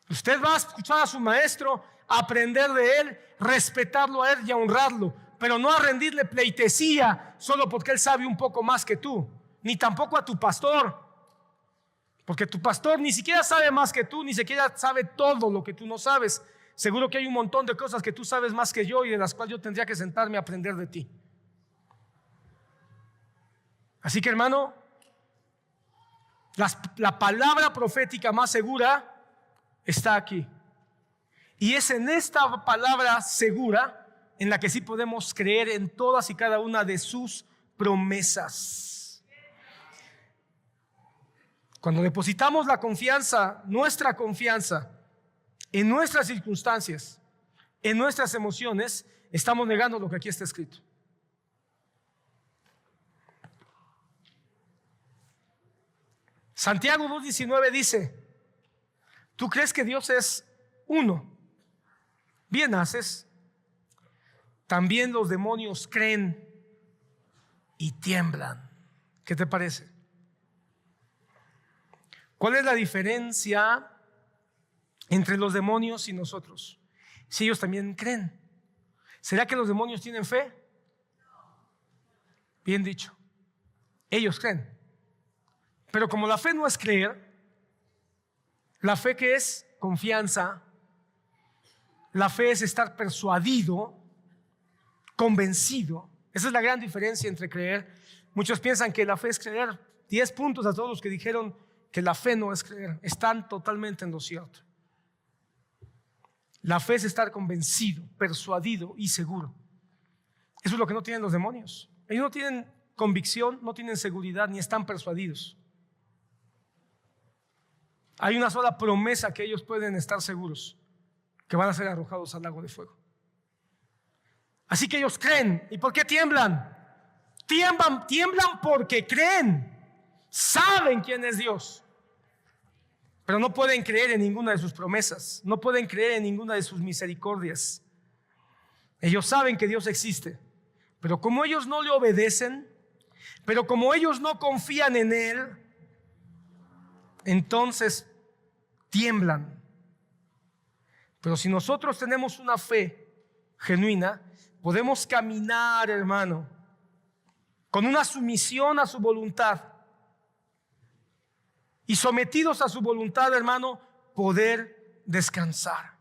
Usted va a escuchar a su maestro, a aprender de él, respetarlo a él y a honrarlo, pero no a rendirle pleitesía solo porque él sabe un poco más que tú, ni tampoco a tu pastor, porque tu pastor ni siquiera sabe más que tú, ni siquiera sabe todo lo que tú no sabes. Seguro que hay un montón de cosas que tú sabes más que yo y de las cuales yo tendría que sentarme a aprender de ti. Así que, hermano, la palabra profética más segura está aquí. Y es en esta palabra segura en la que sí podemos creer en todas y cada una de sus promesas. Cuando depositamos la confianza, nuestra confianza, en nuestras circunstancias, en nuestras emociones, estamos negando lo que aquí está escrito. Santiago 2:19 dice, ¿tú crees que Dios es uno? Bien haces. También los demonios creen y tiemblan. ¿Qué te parece? ¿Cuál es la diferencia entre los demonios y nosotros? Si ellos también creen. ¿Será que los demonios tienen fe? Bien dicho. Ellos creen. Pero como la fe no es creer, la fe que es confianza, la fe es estar persuadido, convencido. Esa es la gran diferencia entre creer. Muchos piensan que la fe es creer. 10 puntos a todos los que dijeron que la fe no es creer. Están totalmente en lo cierto. La fe es estar convencido, persuadido y seguro. Eso es lo que no tienen los demonios. Ellos no tienen convicción, no tienen seguridad, ni están persuadidos. Hay una sola promesa que ellos pueden estar seguros, que van a ser arrojados al lago de fuego. Así que ellos creen. ¿Y por qué tiemblan? Tiemblan porque creen. Saben quién es Dios. Pero no pueden creer en ninguna de sus promesas. No pueden creer en ninguna de sus misericordias. Ellos saben que Dios existe. Pero como ellos no le obedecen, pero como ellos no confían en Él, entonces tiemblan. Pero si nosotros tenemos una fe genuina, podemos caminar, hermano, con una sumisión a su voluntad. Y sometidos a su voluntad, hermano, poder descansar.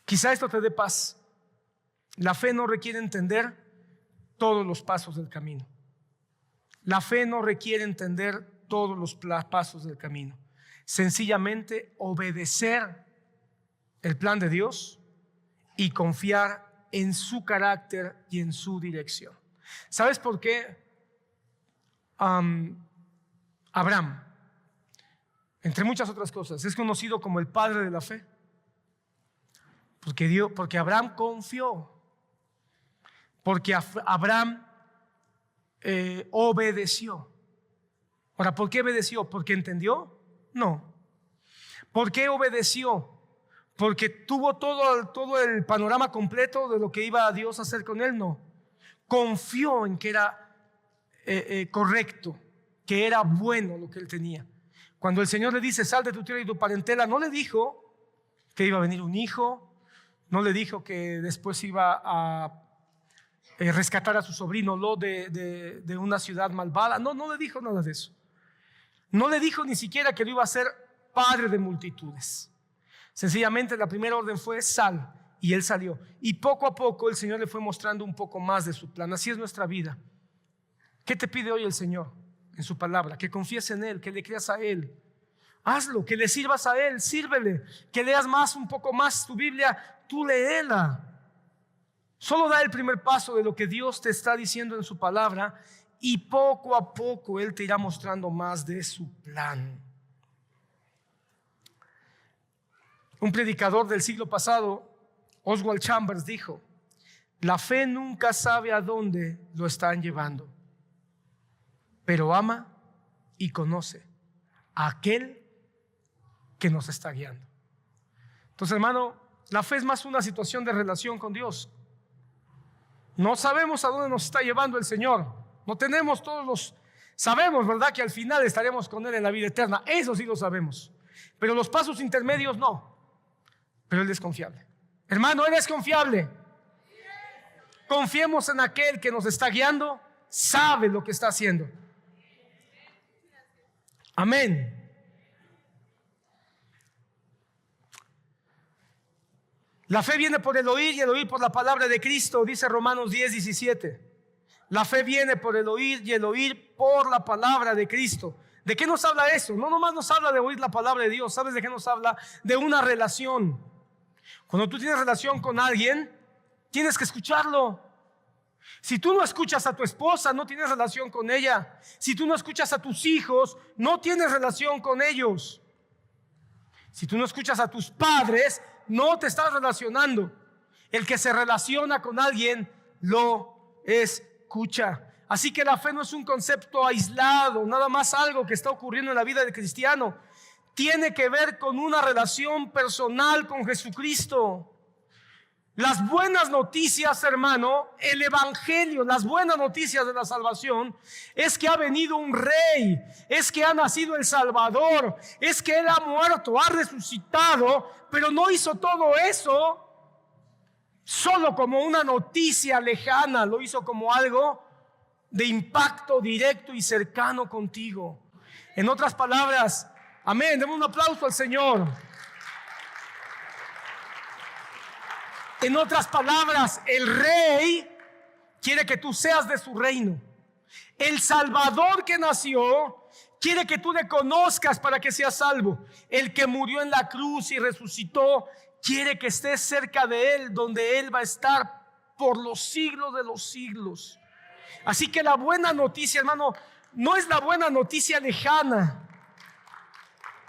Quizá esto te dé paz. La fe no requiere entender todos los pasos del camino. La fe no requiere entender todos los pasos del camino. Sencillamente obedecer el plan de Dios y confiar en su carácter y en su dirección. ¿Sabes por qué? Abraham, entre muchas otras cosas, es conocido como el padre de la fe. Porque Abraham confió. Porque Abraham obedeció. Ahora, ¿por qué obedeció? ¿Porque entendió? No. ¿Por qué obedeció? Porque tuvo todo el panorama completo de lo que iba Dios a hacer con él. No. Confió en que era correcto, que era bueno lo que él tenía. Cuando el Señor le dice, sal de tu tierra y tu parentela, no le dijo que iba a venir un hijo, no le dijo que después iba a rescatar a su sobrino Lot de una ciudad malvada. No le dijo nada de eso. No le dijo ni siquiera que lo iba a hacer padre de multitudes. Sencillamente la primera orden fue sal, y él salió. Y poco a poco el Señor le fue mostrando un poco más de su plan. Así es nuestra vida. ¿Qué te pide hoy el Señor en su palabra? Que confíes en Él, que le creas a Él. Hazlo, que le sirvas a Él, sírvele. Que leas un poco más tu Biblia, tú léela. Solo da el primer paso de lo que Dios te está diciendo en su palabra, y poco a poco Él te irá mostrando más de su plan. Un predicador del siglo pasado, Oswald Chambers, dijo: la fe nunca sabe a dónde lo están llevando, pero ama y conoce a aquel que nos está guiando. Entonces, hermano, la fe es más una situación de relación con Dios. No sabemos a dónde nos está llevando el Señor. No tenemos sabemos, ¿verdad?, que al final estaremos con Él en la vida eterna. Eso sí lo sabemos. Pero los pasos intermedios no. Pero Él es confiable. Hermano, Él es confiable. Confiemos en aquel que nos está guiando, sabe lo que está haciendo. Amén. La fe viene por el oír, y el oír por la palabra de Cristo, dice Romanos 10:17. La fe viene por el oír, y el oír por la palabra de Cristo. ¿De qué nos habla eso? No nomás nos habla de oír la palabra de Dios. ¿Sabes de qué nos habla? De una relación. Cuando tú tienes relación con alguien, tienes que escucharlo. Si tú no escuchas a tu esposa, no tienes relación con ella. Si tú no escuchas a tus hijos, no tienes relación con ellos. Si tú no escuchas a tus padres, no te estás relacionando. El que se relaciona con alguien lo escucha. Así que la fe no es un concepto aislado, nada más algo que está ocurriendo en la vida del cristiano. Tiene que ver con una relación personal con Jesucristo. Las buenas noticias, hermano, el evangelio, las buenas noticias de la salvación es que ha venido un rey, es que ha nacido el Salvador, es que Él ha muerto, ha resucitado, pero no hizo todo eso solo como una noticia lejana, lo hizo como algo de impacto directo y cercano contigo. En otras palabras, amén, demos un aplauso al Señor. En otras palabras, el rey quiere que tú seas de su reino. El Salvador que nació quiere que tú le conozcas para que seas salvo. El que murió en la cruz y resucitó quiere que estés cerca de Él, donde Él va a estar por los siglos de los siglos. Así que la buena noticia, hermano, no es la buena noticia lejana.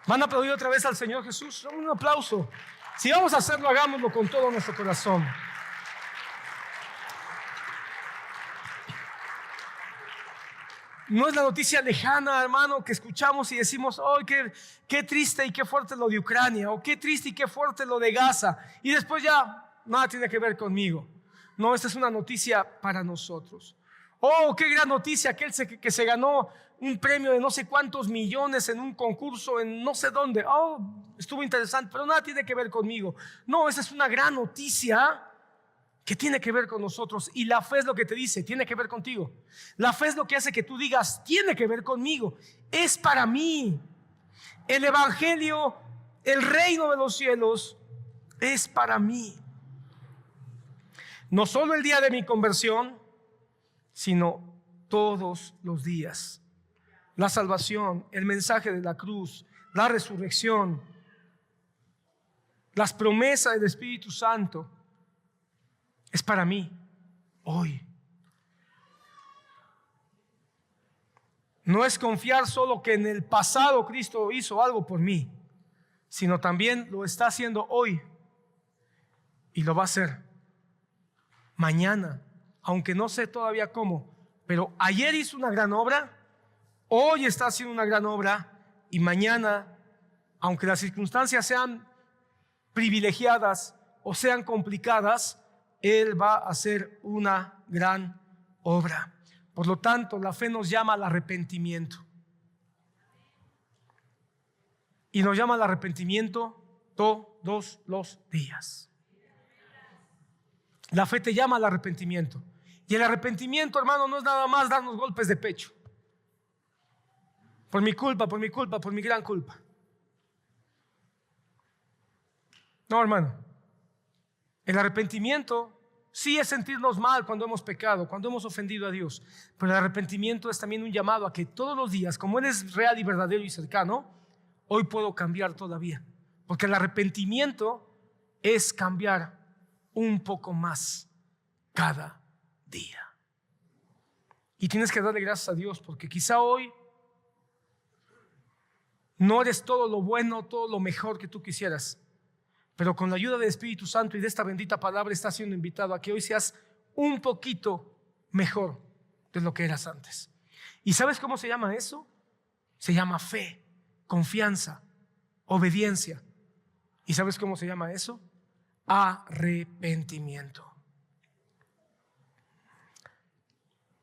¿Van a aplaudir otra vez al Señor Jesús? Un aplauso. Si vamos a hacerlo, hagámoslo con todo nuestro corazón. No es la noticia lejana, hermano, que escuchamos y decimos, oh, qué triste y qué fuerte lo de Ucrania, o qué triste y qué fuerte lo de Gaza, y después ya nada tiene que ver conmigo. No, esta es una noticia para nosotros. Oh, qué gran noticia, aquel que se ganó un premio de no sé cuántos millones en un concurso en no sé dónde. Oh, estuvo interesante, pero nada tiene que ver conmigo. No, esa es una gran noticia que tiene que ver con nosotros. Y la fe es lo que te dice, tiene que ver contigo. La fe es lo que hace que tú digas, tiene que ver conmigo, es para mí. El evangelio, el reino de los cielos es para mí. No solo el día de mi conversión, sino todos los días. La salvación, el mensaje de la cruz, la resurrección, las promesas del Espíritu Santo, es para mí hoy. No es confiar solo que en el pasado Cristo hizo algo por mí, sino también lo está haciendo hoy y lo va a hacer mañana, aunque no sé todavía cómo, pero ayer hizo una gran obra, hoy está haciendo una gran obra y mañana, aunque las circunstancias sean privilegiadas o sean complicadas, Él va a hacer una gran obra. Por lo tanto, la fe nos llama al arrepentimiento. Y nos llama al arrepentimiento todos los días. La fe te llama al arrepentimiento. Y el arrepentimiento, hermano, no es nada más darnos golpes de pecho. Por mi culpa, por mi culpa, por mi gran culpa. No, hermano. El arrepentimiento sí es sentirnos mal cuando hemos pecado, cuando hemos ofendido a Dios. Pero el arrepentimiento es también un llamado a que todos los días, como Él es real y verdadero y cercano, hoy puedo cambiar todavía. Porque el arrepentimiento es cambiar un poco más cada día. Y tienes que darle gracias a Dios, porque quizá hoy no eres todo lo bueno, todo lo mejor que tú quisieras, pero con la ayuda del Espíritu Santo y de esta bendita palabra estás siendo invitado a que hoy seas un poquito mejor de lo que eras antes. ¿Y sabes cómo se llama eso? Se llama fe, confianza, obediencia. ¿Y sabes cómo se llama eso? Arrepentimiento.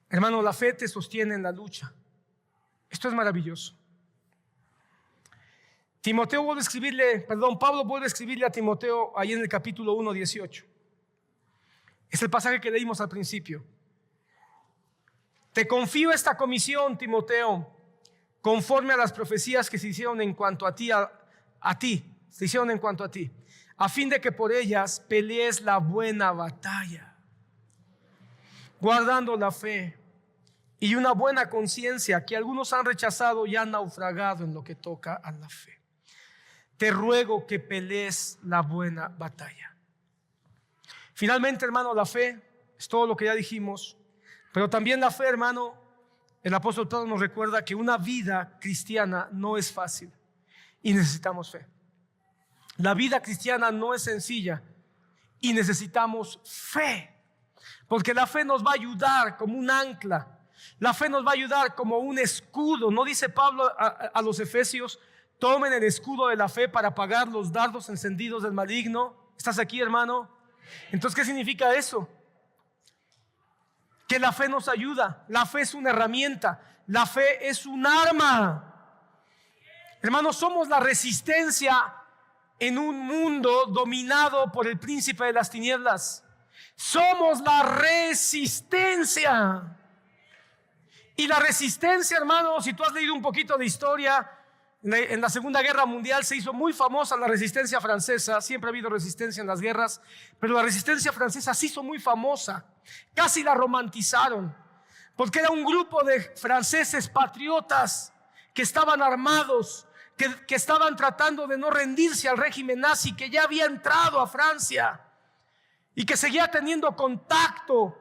Hermano, la fe te sostiene en la lucha. Esto es maravilloso. Pablo vuelve a escribirle a Timoteo ahí en el capítulo 1, 18. Es el pasaje que leímos al principio. Te confío esta comisión, Timoteo, conforme a las profecías que se hicieron en cuanto a ti, se hicieron en cuanto a ti, a fin de que por ellas pelees la buena batalla, guardando la fe y una buena conciencia que algunos han rechazado y han naufragado en lo que toca a la fe. Te ruego que pelees la buena batalla. Finalmente, hermano, la fe es todo lo que ya dijimos, pero también la fe, hermano, el apóstol Pablo nos recuerda que una vida cristiana no es fácil y necesitamos fe. La vida cristiana no es sencilla y necesitamos fe, porque la fe nos va a ayudar como un ancla. La fe nos va a ayudar como un escudo. ¿No dice Pablo a los Efesios: tomen el escudo de la fe para apagar los dardos encendidos del maligno? ¿Estás aquí, hermano? Entonces, ¿qué significa eso? Que la fe nos ayuda. La fe es una herramienta. La fe es un arma. Hermanos, somos la resistencia en un mundo dominado por el príncipe de las tinieblas. Somos la resistencia. Y la resistencia, hermanos, si tú has leído un poquito de historia, en la Segunda Guerra Mundial se hizo muy famosa la resistencia francesa. Siempre ha habido resistencia en las guerras, pero la resistencia francesa se hizo muy famosa. Casi la romantizaron, porque era un grupo de franceses patriotas que estaban armados, que estaban tratando de no rendirse al régimen nazi, que ya había entrado a Francia y que seguía teniendo contacto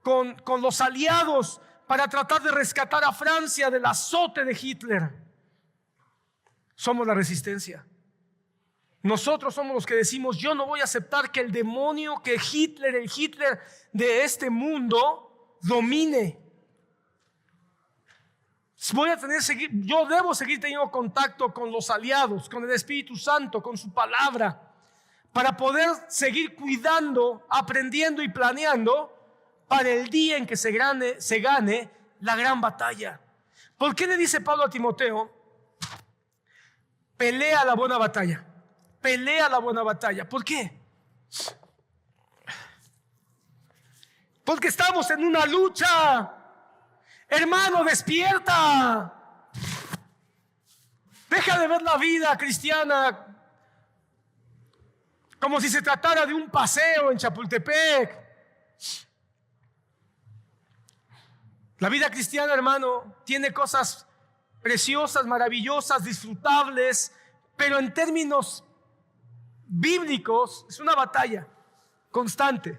con los aliados para tratar de rescatar a Francia del azote de Hitler. Somos la resistencia. Nosotros somos los que decimos: yo no voy a aceptar que el demonio, que el Hitler de este mundo domine. Yo debo seguir teniendo contacto con los aliados, con el Espíritu Santo, con su palabra, para poder seguir cuidando, aprendiendo y planeando para el día en que se gane la gran batalla. ¿Por qué le dice Pablo a Timoteo? Pelea la buena batalla. Pelea la buena batalla. ¿Por qué? Porque estamos en una lucha. Hermano, despierta. Deja de ver la vida cristiana como si se tratara de un paseo en Chapultepec. La vida cristiana, hermano, tiene cosas preciosas, maravillosas, disfrutables, pero en términos bíblicos es una batalla constante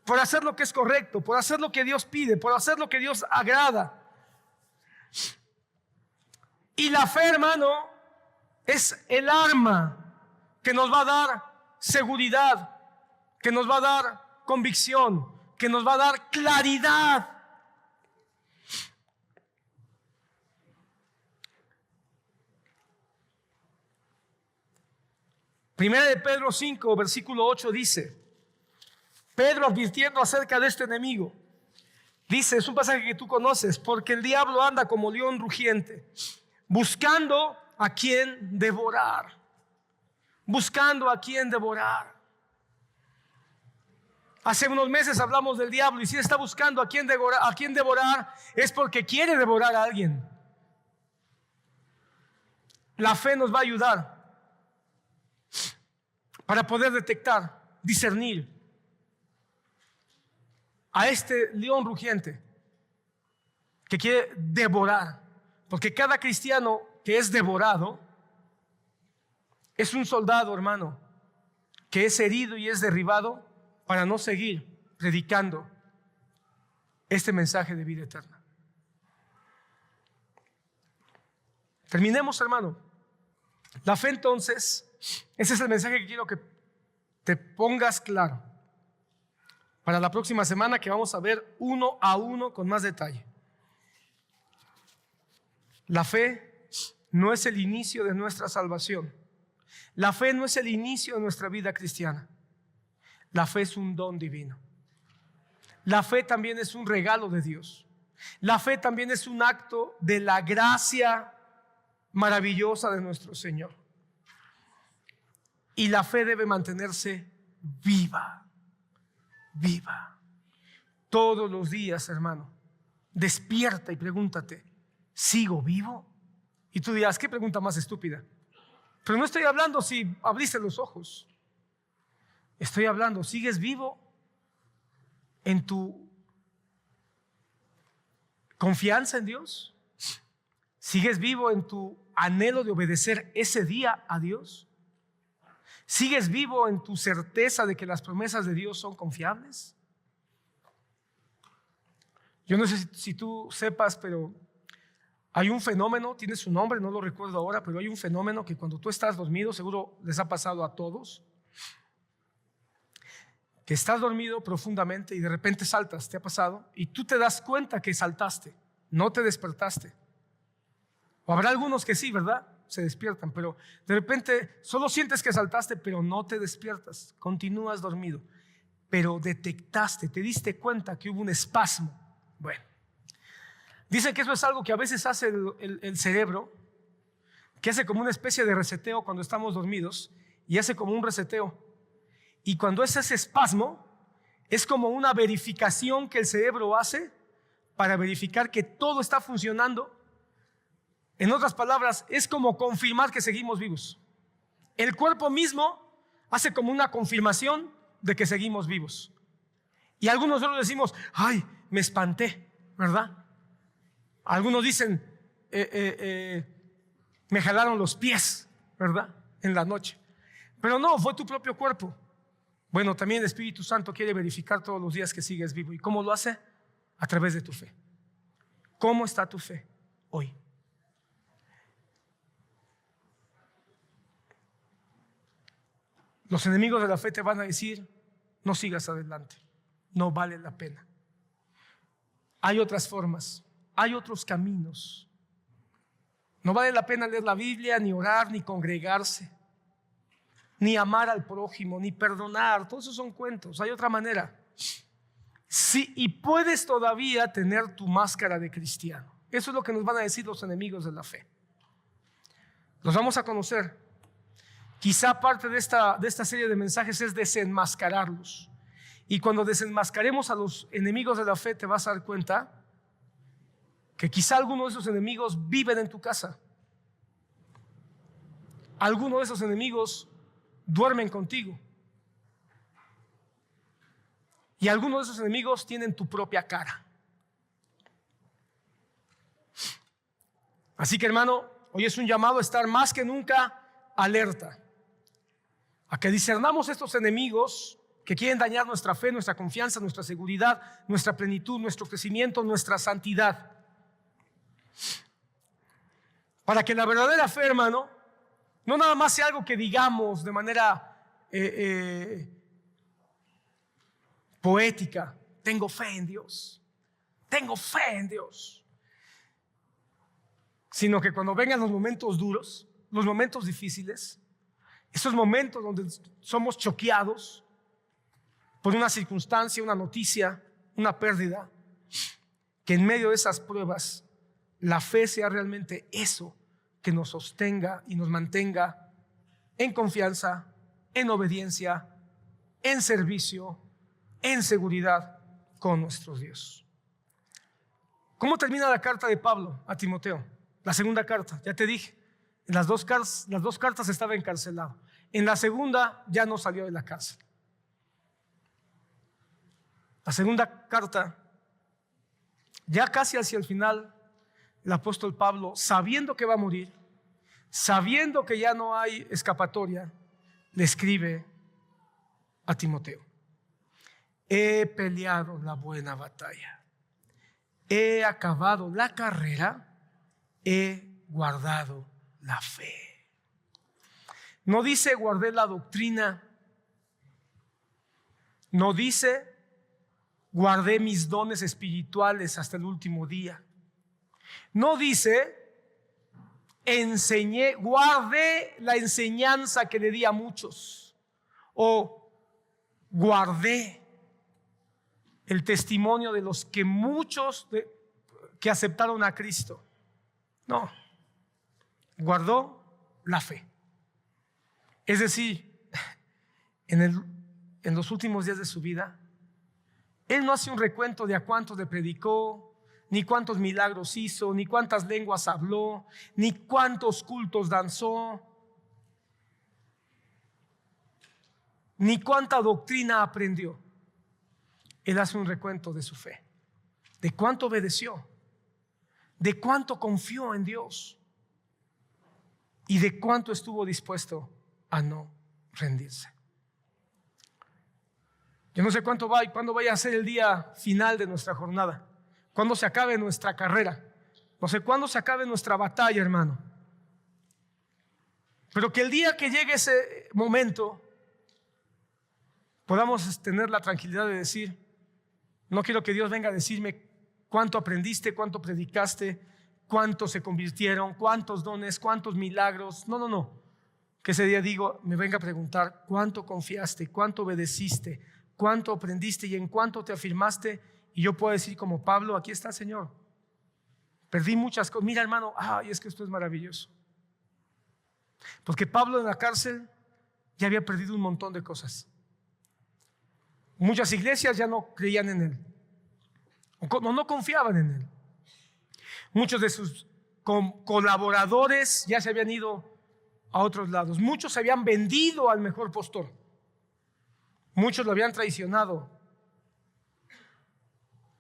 por hacer lo que es correcto, por hacer lo que Dios pide, por hacer lo que Dios agrada. Y la fe, hermano, es el arma que nos va a dar seguridad, que nos va a dar convicción, que nos va a dar claridad. Primera de Pedro 5, versículo 8 dice, Pedro advirtiendo acerca de este enemigo, dice, es un pasaje que tú conoces: porque el diablo anda como león rugiente, buscando a quien devorar. Buscando a quien devorar. Hace unos meses hablamos del diablo, y si él está buscando a quien devorar, es porque quiere devorar a alguien. La fe nos va a ayudar para poder detectar, discernir a este león rugiente que quiere devorar. Porque cada cristiano que es devorado es un soldado, hermano, que es herido y es derribado para no seguir predicando este mensaje de vida eterna. Terminemos, hermano. La fe, entonces, ese es el mensaje que quiero que te pongas claro para la próxima semana, que vamos a ver uno a uno con más detalle. La fe no es el inicio de nuestra salvación. La fe no es el inicio de nuestra vida cristiana. La fe es un don divino. La fe también es un regalo de Dios. La fe también es un acto de la gracia maravillosa de nuestro Señor. Y la fe debe mantenerse viva, viva. Todos los días, hermano, despierta y pregúntate: ¿sigo vivo? Y tú dirás: ¿qué pregunta más estúpida? Pero no estoy hablando si abriste los ojos. Estoy hablando, ¿sigues vivo en tu confianza en Dios? ¿Sigues vivo en tu anhelo de obedecer ese día a Dios? ¿Sigues vivo en tu certeza de que las promesas de Dios son confiables? Yo no sé si tú sepas, pero hay un fenómeno, tiene su nombre, no lo recuerdo ahora, pero hay un fenómeno que cuando tú estás dormido, seguro les ha pasado a todos, que estás dormido profundamente y de repente saltas. ¿Te ha pasado? Y tú te das cuenta que saltaste, no te despertaste. O habrá algunos que sí, ¿verdad? Se despiertan, pero de repente solo sientes que saltaste, pero no te despiertas, continúas dormido. pero detectaste, te diste cuenta que hubo un espasmo. Bueno, dicen que eso es algo que a veces hace el cerebro, que hace como una especie de reseteo cuando estamos dormidos, y hace como un reseteo. Y cuando es ese espasmo, es como una verificación que el cerebro hace para verificar que todo está funcionando. En otras palabras, es como confirmar que seguimos vivos. El cuerpo mismo hace como una confirmación de que seguimos vivos. Y algunos solo decimos, ay, me espanté, ¿verdad? Algunos dicen, me jalaron los pies, ¿verdad? En la noche. Pero no, fue tu propio cuerpo. Bueno, también el Espíritu Santo quiere verificar todos los días que sigues vivo. ¿Y cómo lo hace? A través de tu fe. ¿Cómo está tu fe hoy? Los enemigos de la fe te van a decir, no sigas adelante, no vale la pena. Hay otras formas, hay otros caminos. No vale la pena leer la Biblia, ni orar, ni congregarse, ni amar al prójimo, ni perdonar. Todos esos son cuentos, hay otra manera. Sí, y puedes todavía tener tu máscara de cristiano. Eso es lo que nos van a decir los enemigos de la fe. Los vamos a conocer. Quizá parte de esta serie de mensajes es desenmascararlos. Y cuando desenmascaremos a los enemigos de la fe, te vas a dar cuenta que quizá algunos de esos enemigos viven en tu casa. Algunos de esos enemigos duermen contigo. Y algunos de esos enemigos tienen tu propia cara. Así que, hermano, hoy es un llamado a estar más que nunca alerta, a que discernamos estos enemigos que quieren dañar nuestra fe, nuestra confianza, nuestra seguridad, nuestra plenitud, nuestro crecimiento, nuestra santidad. Para que la verdadera fe, hermano, no nada más sea algo que digamos de manera poética, tengo fe en Dios, tengo fe en Dios, sino que cuando vengan los momentos duros, los momentos difíciles, esos momentos donde somos choqueados por una circunstancia, una noticia, una pérdida, que en medio de esas pruebas la fe sea realmente eso que nos sostenga y nos mantenga en confianza, en obediencia, en servicio, en seguridad con nuestro Dios. ¿Cómo termina la carta de Pablo a Timoteo? La segunda carta, ya te dije, en las dos cartas estaba encarcelado. En la segunda ya no salió de la cárcel. La segunda carta, ya casi hacia el final, el apóstol Pablo, sabiendo que va a morir, sabiendo que ya no hay escapatoria, le escribe a Timoteo: he peleado la buena batalla, he acabado la carrera, he guardado la fe. No dice guardé la doctrina, no dice guardé mis dones espirituales hasta el último día, no dice guardé la enseñanza que le di a muchos, o guardé el testimonio de los que muchos que aceptaron a Cristo. No, guardó la fe. Es decir, en los últimos días de su vida, él no hace un recuento de a cuántos le predicó, ni cuántos milagros hizo, ni cuántas lenguas habló, ni cuántos cultos danzó, ni cuánta doctrina aprendió. Él hace un recuento de su fe, de cuánto obedeció, de cuánto confió en Dios y de cuánto estuvo dispuesto a no rendirse. Yo no sé cuándo vaya a ser el día final de nuestra jornada, cuándo se acabe nuestra carrera, no sé cuándo se acabe nuestra batalla, hermano. Pero que el día que llegue ese momento podamos tener la tranquilidad de decir: no quiero que Dios venga a decirme cuánto aprendiste, cuánto predicaste, cuántos se convirtieron, cuántos dones, cuántos milagros. No. Que ese día me venga a preguntar cuánto confiaste, cuánto obedeciste, cuánto aprendiste y en cuánto te afirmaste. Y yo puedo decir como Pablo, aquí está, Señor. Perdí muchas cosas. Mira, hermano, es que esto es maravilloso. Porque Pablo en la cárcel ya había perdido un montón de cosas. Muchas iglesias ya no creían en él, o no confiaban en él. Muchos de sus colaboradores ya se habían ido a otros lados. Muchos se habían vendido al mejor postor. Muchos lo habían traicionado.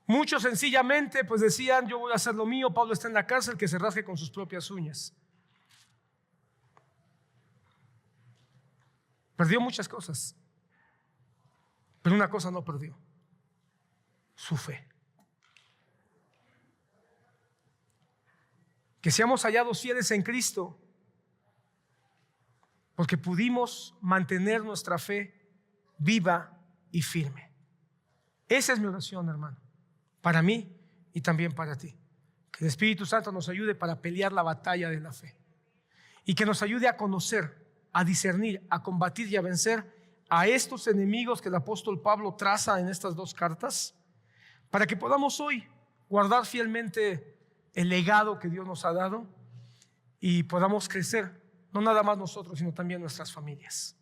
Muchos sencillamente pues decían, yo voy a hacer lo mío, Pablo está en la cárcel, que se rasgue con sus propias uñas. Perdió muchas cosas, pero una cosa no perdió: su fe. Que seamos hallados fieles en Cristo, porque pudimos mantener nuestra fe viva y firme. Esa es mi oración, hermano, para mí y también para ti. Que el Espíritu Santo nos ayude para pelear la batalla de la fe y que nos ayude a conocer, a discernir, a combatir y a vencer a estos enemigos que el apóstol Pablo traza en estas dos cartas, para que podamos hoy guardar fielmente el legado que Dios nos ha dado y podamos crecer, no nada más nosotros, sino también nuestras familias.